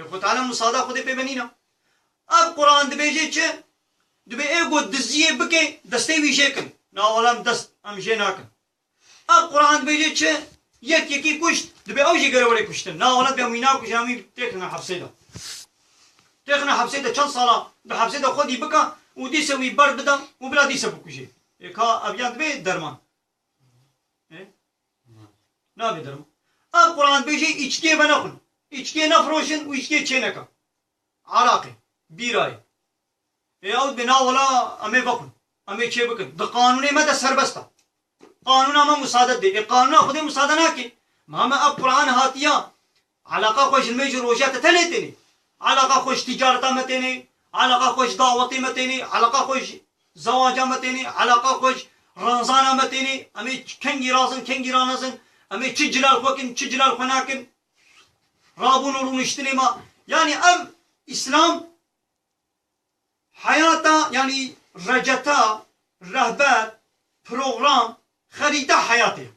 خود تعالی مصادا خود پی بنینا اب قرآن دبیجه چه دبی ایگو دزیه بکی دسته ویشه کن ناولم دست امجه ناکن اب قرآن دبیجه چه یکی کشت دبی اوجی گروره کشتن ناولم بیامینا کشن همی تکنا حبسه دا تخنا حبسه ده چند ساله به حبسه ده خودی بکن و دیسه وی بر بدن و بلا دیسه بکشه کا ابیات به درمان نه به درمان اب قرآن بیجه içkiye بنخون içkiye نفروشن و içkiye چه نکن عراقی بیرای او بنا ولا امی بکن امی چه بکن ده قانون ما ده سربسته قانون ما مساعدت ده قانون خود مساعده نکن ما اب قرآن هاتیا علاقه خوش المیج روجات تنیتنی علاقه خوش تجارت متنی علاقه خوش دعوتی متنی علاقه خوش زواج متنی علاقه خوش رمضان متنی امی کنگی رازن کنگی رانزن امی چی جلال خوکن چی جلال خناکن رابون رونشتنی ما yani ام اسلام hayata yani racata rehber program harita hayatı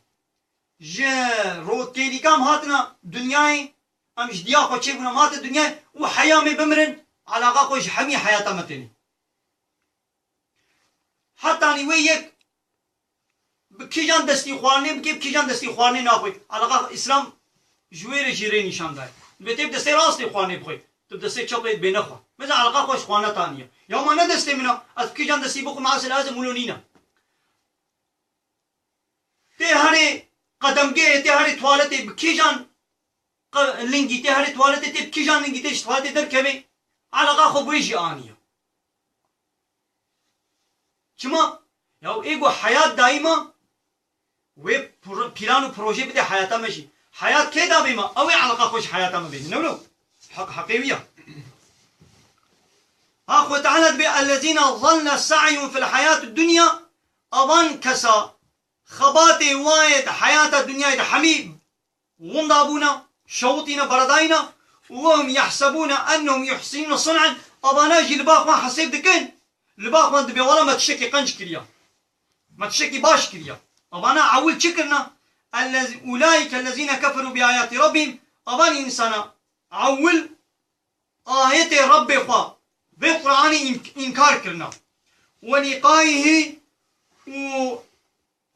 je rotelikam hatına dünyayı ام جديا خو چه بنا مات الدنيا وحيامي بمرن علاقه خوش حمي حياته متني حتى اني ويك بكيجان دستي خواني بكيجان دستي خواني ناخوي علاقه اسلام جوير جيري نشان داي بتب دستي راسي خواني بخوي تب دستي شوكليت بينخوا مثلا علاقه خوش خوانه ثانيه يوم انا دستي منا از كيجان دستي بكو مع لازم مولونينا تي هري قدمگه تي هري توالتي بكيجان لنگی ته هر توالت ته کیجان لنگی ته توالت در کبه علاقه خو بویجی آنیه چما یا ایگو حیات دائما و پیران و پروژه بده حیاتا مشی حیات که دا بیما اوی علاقه خوش حیاتا ما بینی نولو حقیقیه ها خو تعالى بي الذين ظن سعيهم في الحياة الدنيا أظن كسا خباتي وايد حياة الدنيا حميد وندابونا شوطنا برداينا وهم يحسبون انهم يحسنون صنعا اباناجي الباخ ما حسيب دكين الباخ ما دبي ولا ما تشكي قنج كريا ما تشكي باش كريا ابانا عول شكرنا اولئك الذين كفروا بايات ربهم ابان انسان عول ايات ربي خوا بالقران انكار كرنا ولقائه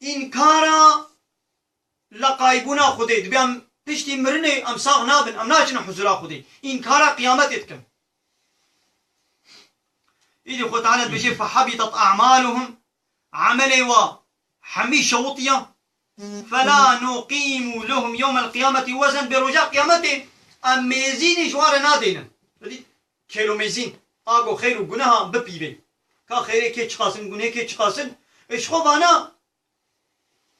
وانكارا لقايبنا خديد بيام پشتی مرنه ام ساغ نابن ام ناچن حضورا خودی این کارا قیامت اتکن ایدی خود تعالى بجي فحبطت اعمالهم عملي و حمي شوطية فلا نقيم لهم يوم القيامة وزن برجاء قيامته ام ميزين جوار نادينا كيلو ميزين آگو خير و گناه بپیوه که خیره که چخاسن گناه که چخاسن اش خو بانا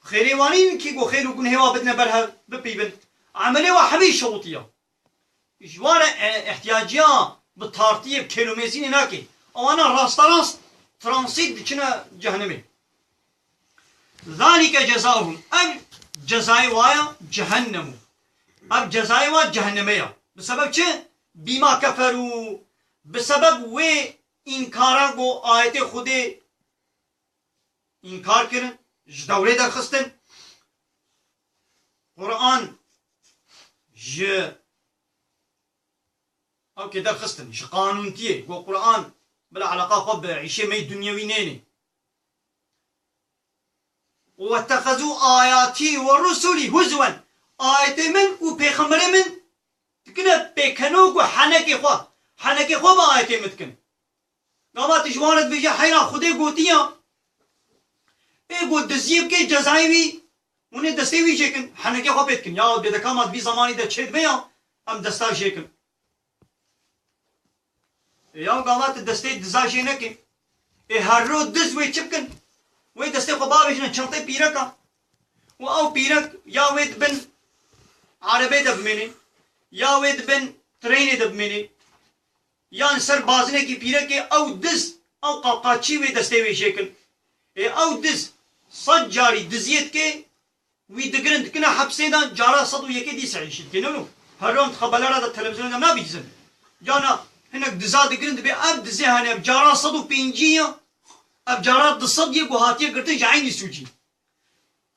خيري وانين كي گو خير و گناه و بدنا برها بپیون عملي وحمي شوطية جوار احتياجيا بالتارتية بكيلوميزين ناكي او انا راست ترانسيت ديشنا جهنمي ذلك جزاؤهم ام جزاي وايا جهنم اب جزاي وا جهنمية بسبب چه بما كفروا بسبب و انكارا گو آيات خودي انكار کرن جدوره در خستن قرآن ج او که در خستن ش قانون تیه گو قرآن بلا علاقه خب عيشه مي دنيوي نيني واتخذوا آياتي ورسلي هزوا آيات من و پیغمبر من تكنا بكنو گو حنكي خو با آيات متكن قامت جوانت بيجي حيرا خودي گوتيا ايگو دزيب كي جزايوي وني دستيوي شكن حنكي خو بيتكن يا بيدا كامات بي زماني دا چيد بيا ام دستا شكن يا قامت دستي دزا شينكي اي هر رو دز وي چپكن وي دستي خو بابجنا چلتي پيركا و او پيرك يا ويد بن عربي دبميني يا ويد بن تريني دبميني يا انسر بازنه كي پيركي او دز او قاقاچي وي دستيوي شكن اي او دز صد جاري دزيت كي وي دقرن كنا حبسيدا جارا صد ويكي دي سعيشت كي نونو هرون تخبلارا دا تلفزيون دا ما بيجزن جانا هناك دزاد قرند بأب دزهاني بجارة صدو بينجية بجارات دصد يقو هاتيه قرتن جعيني سوجي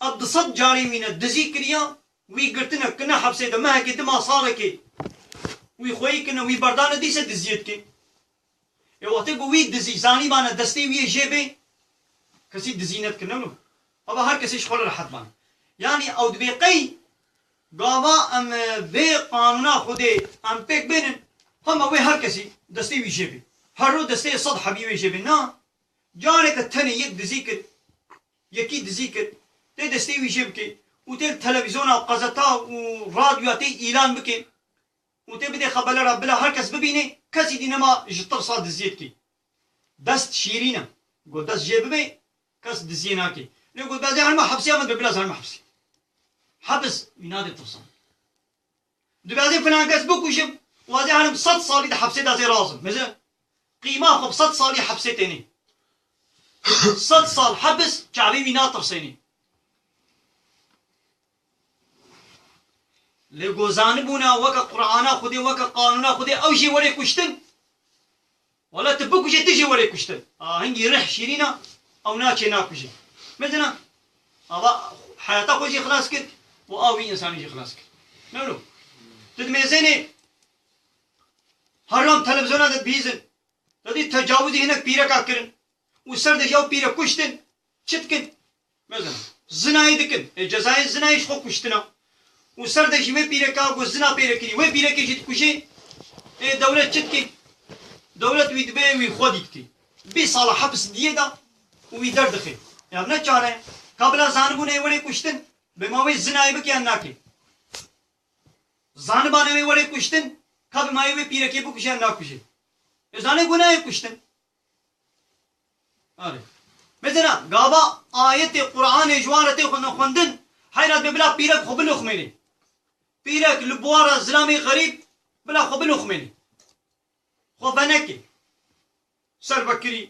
الدصد جاري وينا دزي كريا وي قرتنا كنا حبسي دمها كي دما صاركي وي خوي كنا وي بردان ديسة دزيتكي وقتی کو وی دزی زانی بانا دستی وی جیبه کسی دزینت کنه نو ابا هر کسی شغل راحت بان یعنی او دبیقی گاوا ام به قانونا خودی ام پک بینن هم وی هر کسی دستی وی جیبه هر رو دستی صد حبیبی جیبه نه جانه که تنی یک دزی کد یکی دزی کد تی دستی وی جیب که و تی تلویزیون و قزتا و رادیو تی اعلان بکن و تی بده خبر را بلا هر کس ببینه کسی دینما جتر صاد دزیت کی دست شیرینه گو دست جیب بی کس دزینا کی نه گو بعضی هر ما حبسی آمد بلا هر ما حبسی حبس ينادي تصل دبعدين فلان كاس بكوشم وهذه عالم 100 صالي ده حبسي ده زي رازم مثلا قيمة خب 100 صالي حبسي تاني 100 صال حبس شعبي بيناطر سيني لقو زانبونا وكا قرآنا خدي وكا قانونا خدي أو شي وري كشتن ولا تبكوشي تجي وري كشتن هنجي رح شيرينا أو ناكي ناكوشي مثلا حياته خوشي خلاص كد وآوي إنسان يجي خلاص كد نقولوا تدميزيني هرام تلفزيونات بيزن تدي تجاوزي هناك بيرك أكرن وسرد جاو بيرك كشتن شتكن مثلا زناي دكن الجزائر زناي شخو كشتنا وسرد جيمي بيرك أو زنا بيركني وين بيرك يجي تكشي دولة شتكن دولة ويدبي ويخوديتكي بصالة حبس ديدا ويدر دخل يعني من چاره قبل زانبون ایوری کشتن به ماوی زنایی بکیان ناکی زانبان ایوری کشتن قبل ماوی پیرکی بکشیان ناکشی زانه گناه کشتن آره مثلا گابا آیت قرآن جوارت خوندن حیرت ببلا پیرک خوب نخمینی پیرک لبوار زلامی غریب بلا خوب نخمینی خوب نکی سر بکری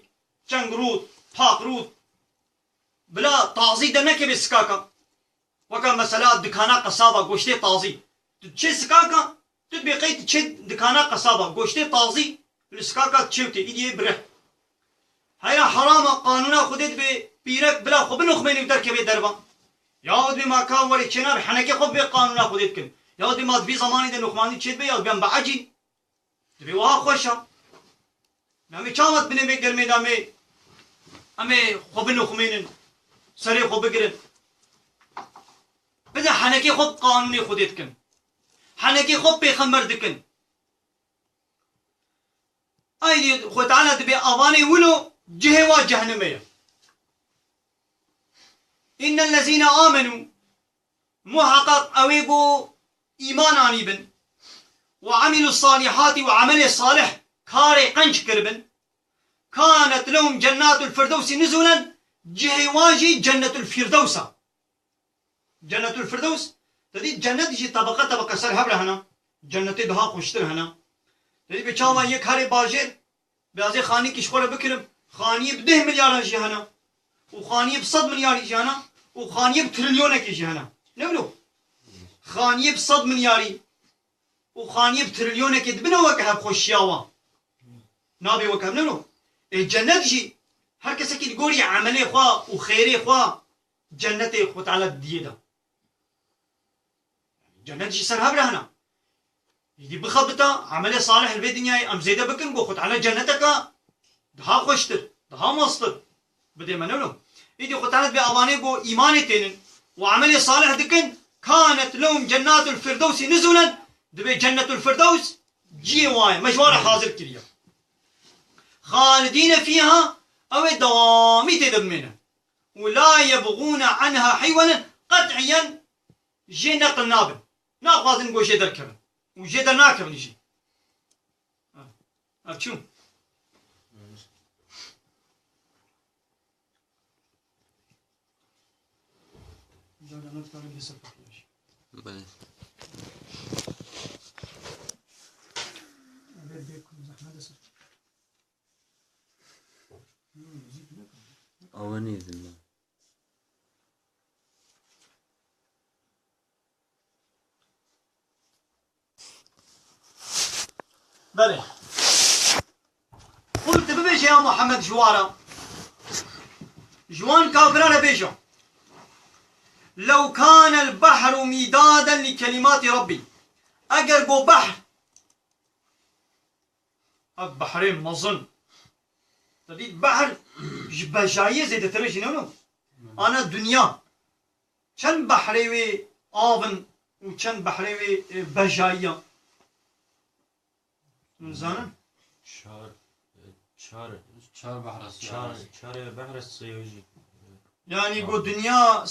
چنگ رود پاک رود بلا طازي دنك بسكاكا وكان مثلا دكانا قصابة قوشتي طازي تشي سكاكا تبقي تشي دكانا قصابة قوشتي طازي السكاكا تشوتي إيدي برح هيا حرام قانونا خدت ببيرك بلا خب نخميني بدرك بدربا ياود بما كان وري چنار حنكي خب بقانونا خدت كم ياود بما في زماني ده نخماني تشيد بي ياود بيان بعجين تبي وها خوشا نامي چامت بني بگرمي دامي امي خب نخمينن سري خو بگرن بده حنكي خب قانوني خودت كن حنكي خب بيخمر دكن ايدي خو تعالى تبي اواني ولو جهوا جهنميه ان الذين امنوا محقق اويبو ايمان انيبن وعملوا الصالحات وعمل الصالح كاري قنج كربن كانت لهم جنات الفردوس نزلا جهواجي جنة الفردوس جنة الفردوس تدي جنة يجي طبقة سر هبره هنا جنة دها خوشتر هنا تدي بچاوا یک هاري باجر بازي خاني كشخوره بكرم خاني ب10 مليار هجي هنا وخاني ب100 مليار يجي هنا وخاني بتريليون يجي هنا نقولوا خاني ب100 مليار وخاني بتريليون كد بنو وكهب خوشياوا نابي وكهب نقولوا الجنة يجي هر کسی که گوری عمله خواه و خیره خواه جنت خود تعالی دیه دا جنت جی سر هب رهنا يدي بخبطة عمله صالح البي دنياي ام زيدا بكن خود تعالی جنتك دها خوشتر دها مصتر بدي منولو يدي خود تعالی بأواني بو ايمان تينن وعمله صالح دكن كانت لهم جنات الفردوس نزلا دبي جنة الفردوس جي واي مجوار حاضر كريا خالدين فيها أو دوامي تدمنا ولا يبغون عنها حيولا قطعيا جي نقل نابن ناخذ نقول جدر كبن وجدر ناكب نجي شو أواني ذي بله بيش يا محمد جوارا جوان كافران بيشو لو كان البحر مدادا لكلمات ربي اگر بو بحر البحرين مظن تديد بحر بجاية زي تريش نونو انا دنيا چند بحري وي آون و چند بحري وي بجاية نزانا چهار بحر چهار بحر السيوجي يعني بو دنيا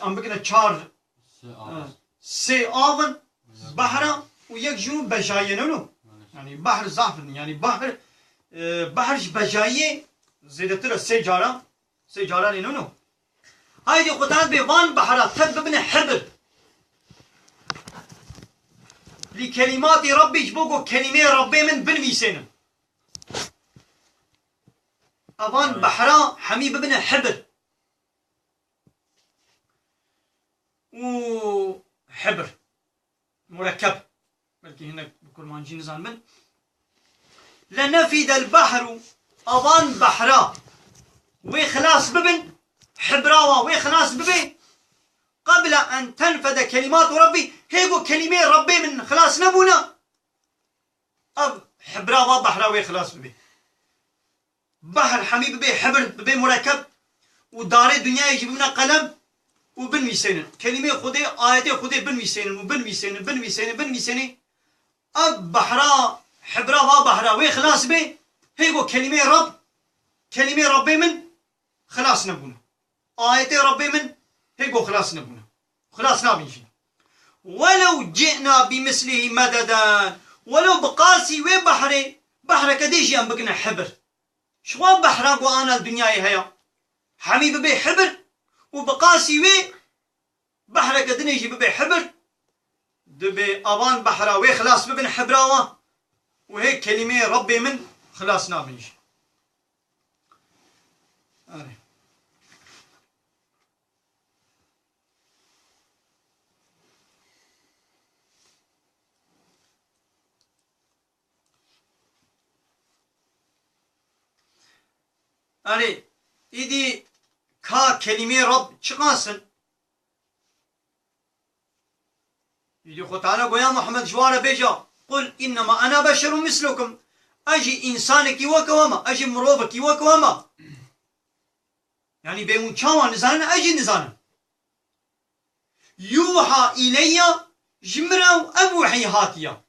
ام بكنا چار سي آون بحر ويك جنوب بجاية نونو يعني بحر زعفن يعني بحر بجاية زيادة سي جارة نونو هايدي قطعات بيوان بحرات تب ببن حبر لكلمات ربي جبوكو كلمة ربي من بنويسين أبان بحرا حمي ببن حبر و حبر مركب بلكي هنا بكل ما نجي نزال من لنفد البحر أبان بحرا وخلاص ببن حبراوا وخلاص ببن قبل أن تنفذ كلمات ربي هيقو كلمة ربي من خلاص نبونا أب حبراوا بحرا وخلاص ببن بحر حمي ببن حبر ببن مركب ودار الدنيا يجيب لنا قلم وبنويسين كلمة خدي آيات خدي بنويسين أب بحرا حبرا وبحرا وخلاص به هيقو كلمة ربي من خلاص نبونا آيات ربي من هيقو خلاص نبونا خلاص نابنشي ولو جئنا بمثله مددا ولو بقاسي بحر كديش يام بقنا حبر شو بحرا قو أنا الدنيا هيا حميب بي حبر وبقاسي بحر كدنيجي ببي حبر دبي أبان بحرا خلاص ببن حبراوا وهيك كلمة ربي من خلاص نابنشي أري إيدي كا كلمة رب شقاسن يدي خو تعالى قويا محمد جوارة بيجا قل إنما أنا بشر مثلكم أجي إنسانك وكوما أجي مروفك وكوما يعني بيمون شاوان نزانا أجي نزانا يوحى إلي جمرا أم وحي هاتيا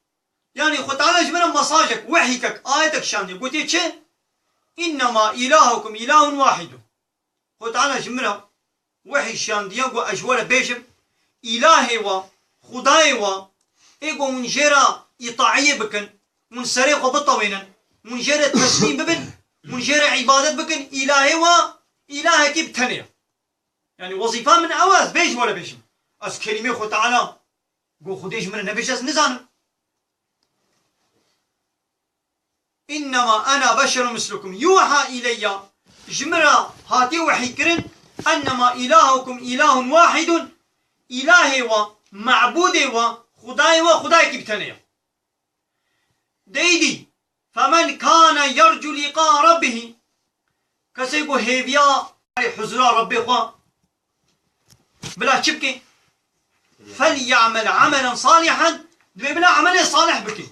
يعني خو تعالى جمرا مصاجك وحيكك آيتك شامني قلت يتشي إنما إلهكم إله واحد خو تعالى جمرا وحي شان ديانكو أجوال بيجم إلهي و خداي و إيقو منجيرا إطاعية بكن من سريقو بطوينا منجيرا تسليم ببن منجيرا عبادة بكن إلهي و إلهي كيب تانية يعني وظيفة من أواز بيج ولا بيجم أس كلمة خو تعالى قو خديش من النبيش أس نزانا إنما أنا بشر مثلكم يوحى إلي جمرا هاتي وحي كرن أنما إلهكم إله واحد إلهي و معبودي و خداي كبتنية ديدي فمن كان يرجو لقاء ربه كسيقو هيبيا حزر ربي خوا بلا شبكي فليعمل عملا صالحا بلا عمل صالح بكي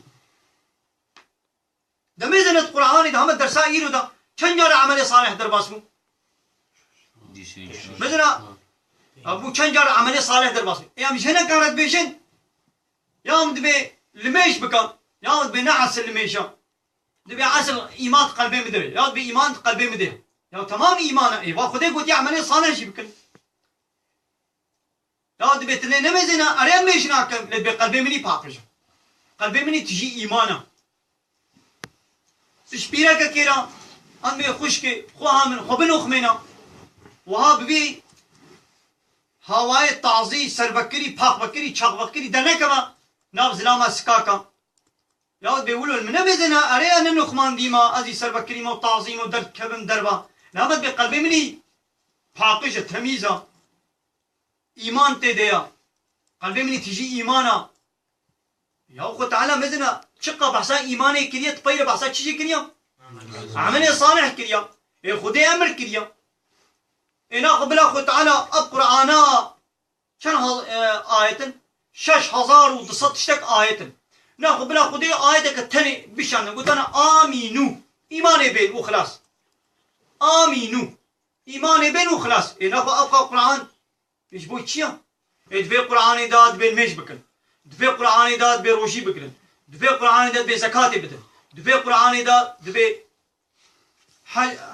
دميزن القرآن ده هم الدرساء يرو ده چند جار عمل صالح در باسمو مثلا ابو چند جار عمل صالح در باسمو يا مش هنا كانت بيشن يا دبي لميش بكم يا دبي نعس لميشا دبي عسل ايمان قلبي مدري يا دبي ايمان قلبي مدري يا تمام ايمان ايوا خدي قلت يا عمل صالح شي بكن يا دبي تنين نمزنا اريم ميشنا كم دبي قلبي مني باقش قلبي مني تجي ايمانه سشبيرك كيرا أمي خوشك خوها من خبنو خمينا وها ببي هواي تعزي سر بكري باق بكري چاق بكري دنه كما ناب زلاما سكاكا ياود بيقولوا المنا بزنا أري أنا نخمان ديما أزي سر بكري مو تعظيم ودرد كبن دربا نابد بقلبي مني باقش تميزة إيمان تديا قلبي مني تجي إيمانا يا أخو تعالى مزنا شقة بحثا إيماني كريا تبايل بحثا چيشي كريا عمل صالح كريا خدي أمر كريا إنا قبل أخو تعالى القرآن كان آية 6000 آية ناخذ بلا خدي آية التاني بشان قلت أنا آمينو إيمان بين وخلاص آمينو إيمان بين وخلاص ناخذ أبقى القرآن إيش بوي تشيا دفي قرآن داد بين مش بكن دفي قرآن داد بروجي بكن دفي قرآن داد بزكاة بدن دفي قرآن داد دفي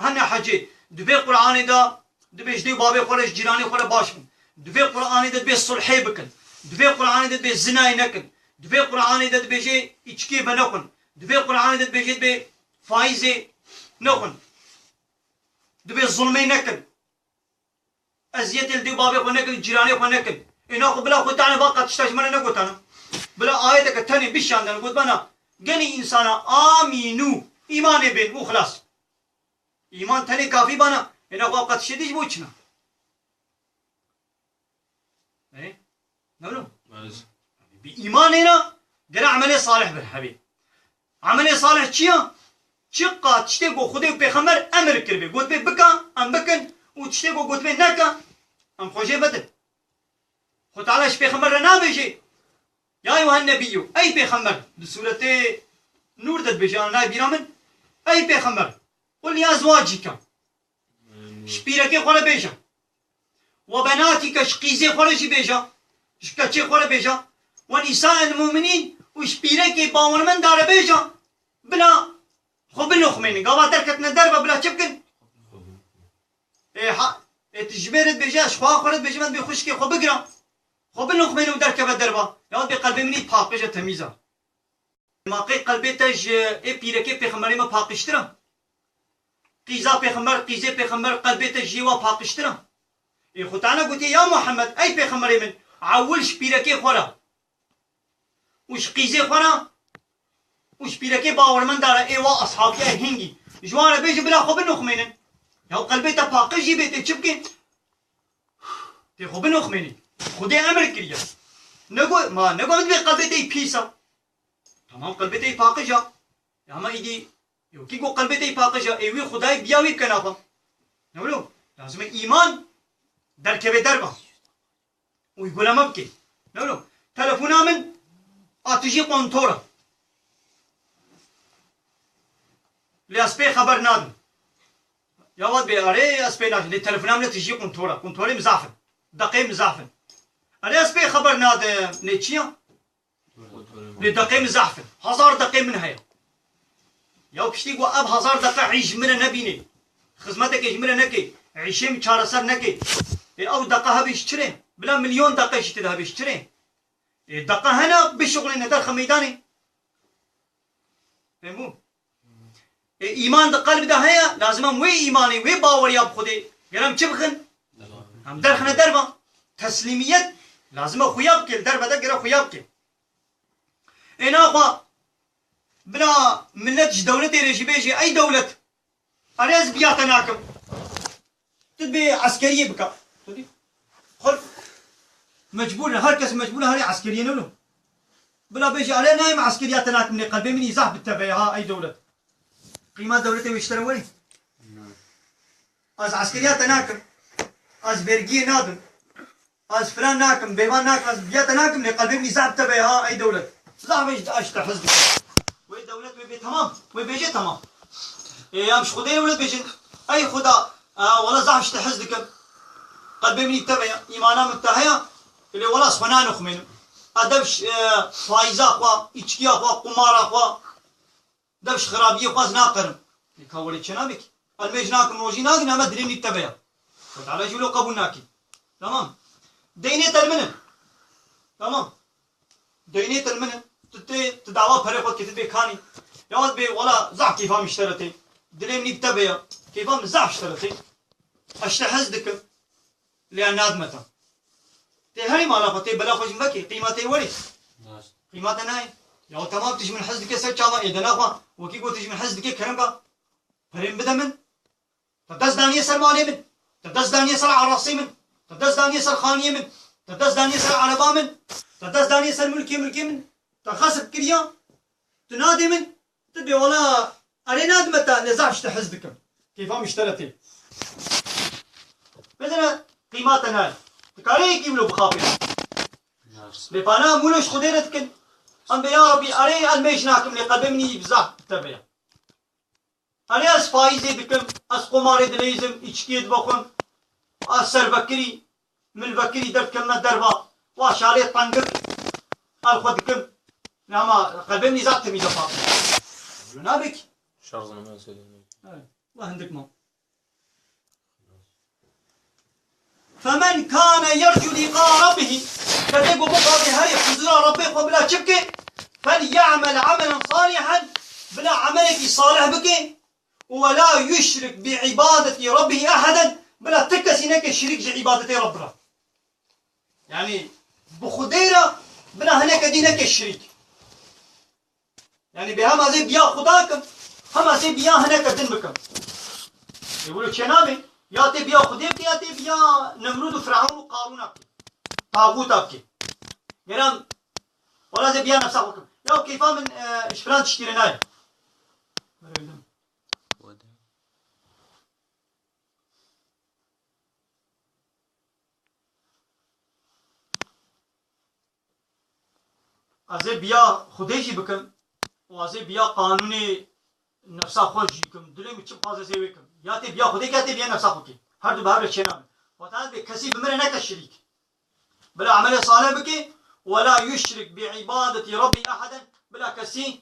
هنا حجي دفي قرآن داد دفي جدي بابي خورج جيراني خورج باشم دفي قرآن داد بصلحي بكن دفي قرآن داد بزناي نكن دفي قرآن داد بيجي إشكي بنكن دفي قرآن داد بيجي بفايزة نكن دفي ظلمي نكن أزيت الدي بابي خونكن جيراني خونكن إنه قبلا خدتنا باقة تشتاج منا نقول أنا بلا آية كتاني بيشان نقول بنا جني إنسان آمينو إيمان بين وخلاص إيمان تاني كافي بنا إنه باقة تشتيج بوجنا إيه نقوله بإيماننا جرى عملية صالح بالحبيب عملية صالح شيا شقة تشتغل خدي بخمر أمر كربي قلت بي بكا أم بكن وتشتغل قلت بي نكا أم خوجي بدل خد على إيش بخمر نابيجي يا أيها النبي أي بخمر بسورة نور دد بيجي أنا بيرامن أي بخمر قل يا أزواجك شبيرك خلا بيجا وبناتك شقيزي خلا بيجا شكتشي خلا بيجا ونساء المؤمنين وشبيرك باور من دار بيجا بلا خبن خميني قابا تركتنا دربه بلا تشبكن تجبرت بيجا شخوا خورت بيجا من بيخشكي خو بقرا خبن خميني ودركه بدربه يا بقلبي مني باقجه تميزه ما قي قلبي تج بيرك بخمري ما باقشترا قيزا بخمر قيزه بخمر قلبي تج جوا باقشترا خدانا قلت يا محمد اي بخمري من عول شبيرك خورا وش قيزي خورا وش بيركي باور من دارا ايوا اصحابي هنجي جوانا بيجي بلا خبن نخمينن يا قلبي تباقجي بيتي تشبكي تي خبن نخميني خدي امر كريا نقول بي قلبي تي بيسا تمام قلبي تي باقجا يا ما يجي يوكي قو قلبي تي باقجا ايوي خداي بياوي كنافا نقولوا لازم ايمان دركبه دربه ويقول ما بكي نقولوا تلفونا من تجي قنطورة لأسبي خبر نادم يا ولد بأري أسبي نادم للتلفون عمله تجي قنطورة مزعفن دقيق مزعفن أري أسبي خبر نادم نيتشيا لدقيق مزعفن 1000 دقيقة من هيا يا بشتي قو أب 1000 دقيقة عيش من نبيني خدمتك عيش من نكى عيشهم شارسر نكى أو دقيقة هبيش ترين بلا مليون دقيقة شتى هبيش ترين الدقة هنا بشغل ندر خميداني فهمون إيمان القلب ده هيا لازم وي إيماني وي باور يا بخدي قرام تبخن هم درخنا دربا تسليمية لازم خويا بكل دربا ده قرا خويا بكل إنا أخوا بلا منتش دولة ريجي بيجي أي دولة أريز بياتناكم تدبي عسكرية بكا تدي خل مجبور هركس مجبور هري عسكرية نلو بلا بيجي علينا نايم عسكريات تناك من قلبي مني زح بالتبعها أي دولة قيمة دولتي ويشتروا ولي از عسكريات تناكم از برجي نادم از فلان ناكم بيوان ناكم از بيات ناكم من قلبي مني زح بالتبعها أي دولة زح بيجي أشتر حزبك وي دولة وي تمام وي بيجي تمام يا مش خدي ولد بيجي أي خدا ولا زح أشتر حزبك قلبي مني تبع إيمانا متهيا اللي ولا صفنا نخمن أدبش فايزة أخوا إشكي أخوا قمار أخوا دبش خرابية أخوا زناقرم يكولي تشنابك المجناكم روجي ناقن أما دريم نتبعها وتعالى جولو قبول ناكي تمام ديني تلمنن تمام ديني تلمنن تدعوا فريق كتب بكاني يا ولد بي ولا زع كيفها مشترتي دريم نتبعها كيفها مزع اشترتي أشتحزدك لأن نادمته تهري مالا فتي بلا خوش مبكي قيمتي ولي قيمتها ناي يا تمام تجي من حزدك سر شاما إذا ناخوا وكي قلت تجي من حزدك كرمك فريم بدا من تدس دانية سر مالي من تدس دانية سر عراصي من تدس دانية سر خانية من تدس دانية سر عربا من تدس دانية سر ملكي من تخسب كريا تنادي من تبي ولا أري نادمة نزعش تحزدكم كيف هم اشترتي مثلا قيماتنا تكاري كيملو بخافي ببانا مولوش خديرتكن أم يا ربي أري الميشناكم لقدمني بزاح تبعي أري أس فايزي بكم أس قماري دليزم إشكيد بكم أس سربكري من بكري درتكم ما دربا واشالي طنقر الخدكم نعم قدمني زعت ميزا فاطمة نابك شرطنا ما سلمي الله عندك ما فمن كان يرجو لقاء ربه فليقوا بقى بهاي حضور ربي قبل شبكي فليعمل عملا صالحا بلا عملك صالح بك ولا يشرك بعبادة ربه أحدا بلا تكسينك الشريك بعبادة ربنا يعني بخديرة بلا هناك دينك الشريك يعني بهم زي بيا خداكم هم زي بيا هناك دين بكم يقولوا شنامي يا تي بيا خديك يا تي بيا نمرود وفرعون وقارون أبكي طاغوت أبكي يرام ولا زي بيا نفسه بكم يا كيفا من إشفران تشتري ناي أزي بيا خديجي بكم وأزي بيا قانوني نفسه خوش يكم دلهم تشوف هذا زيكم يا تي بيا خديك يا تي بيا نفسه خوكي هر دو بهر شنام وتعال بكسي بمرنك الشريك بلا عمل صالح بك ولا يشرك بعبادة ربي أحدا بلا كسي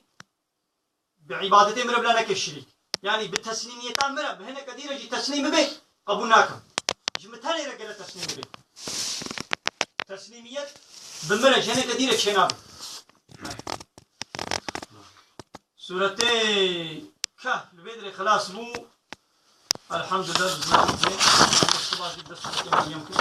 بعبادته مرة بلا نك الشريك يعني بالتسليمية مرة بهنا كثير جي تسليم به قبولناكم جمتاني رجل تسليم به تسليمية بمرة جهنا كثير شنام سورة كهف البدر خلاص مو الحمد لله الصباح جدا سورة يمكن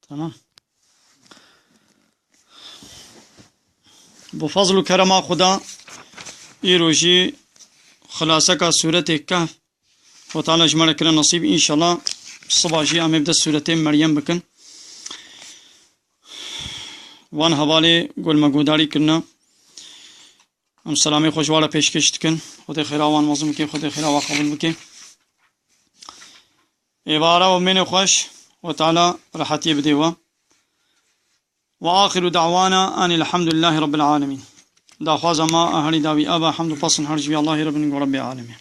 تمام بفضل و کرم خدا ایروجی خلاصه کا سورة کهف و تعالی جمع کرن نصیب انشاءالله صبح جی ام ابدا سورة مریم بکن وان حواله گل مگوداری کرنا ام سلامی خوشواله پیشکش دکن خدا خیراوان مظلوم کی خدا خیراوا قبول بکی عباره و من خوش وتعالى راحتي بديوا وآخر دعوانا أن الحمد لله رب العالمين دا خوازا ما أهلي داوي أبا حمد فصل حرج بي الله رب العالمين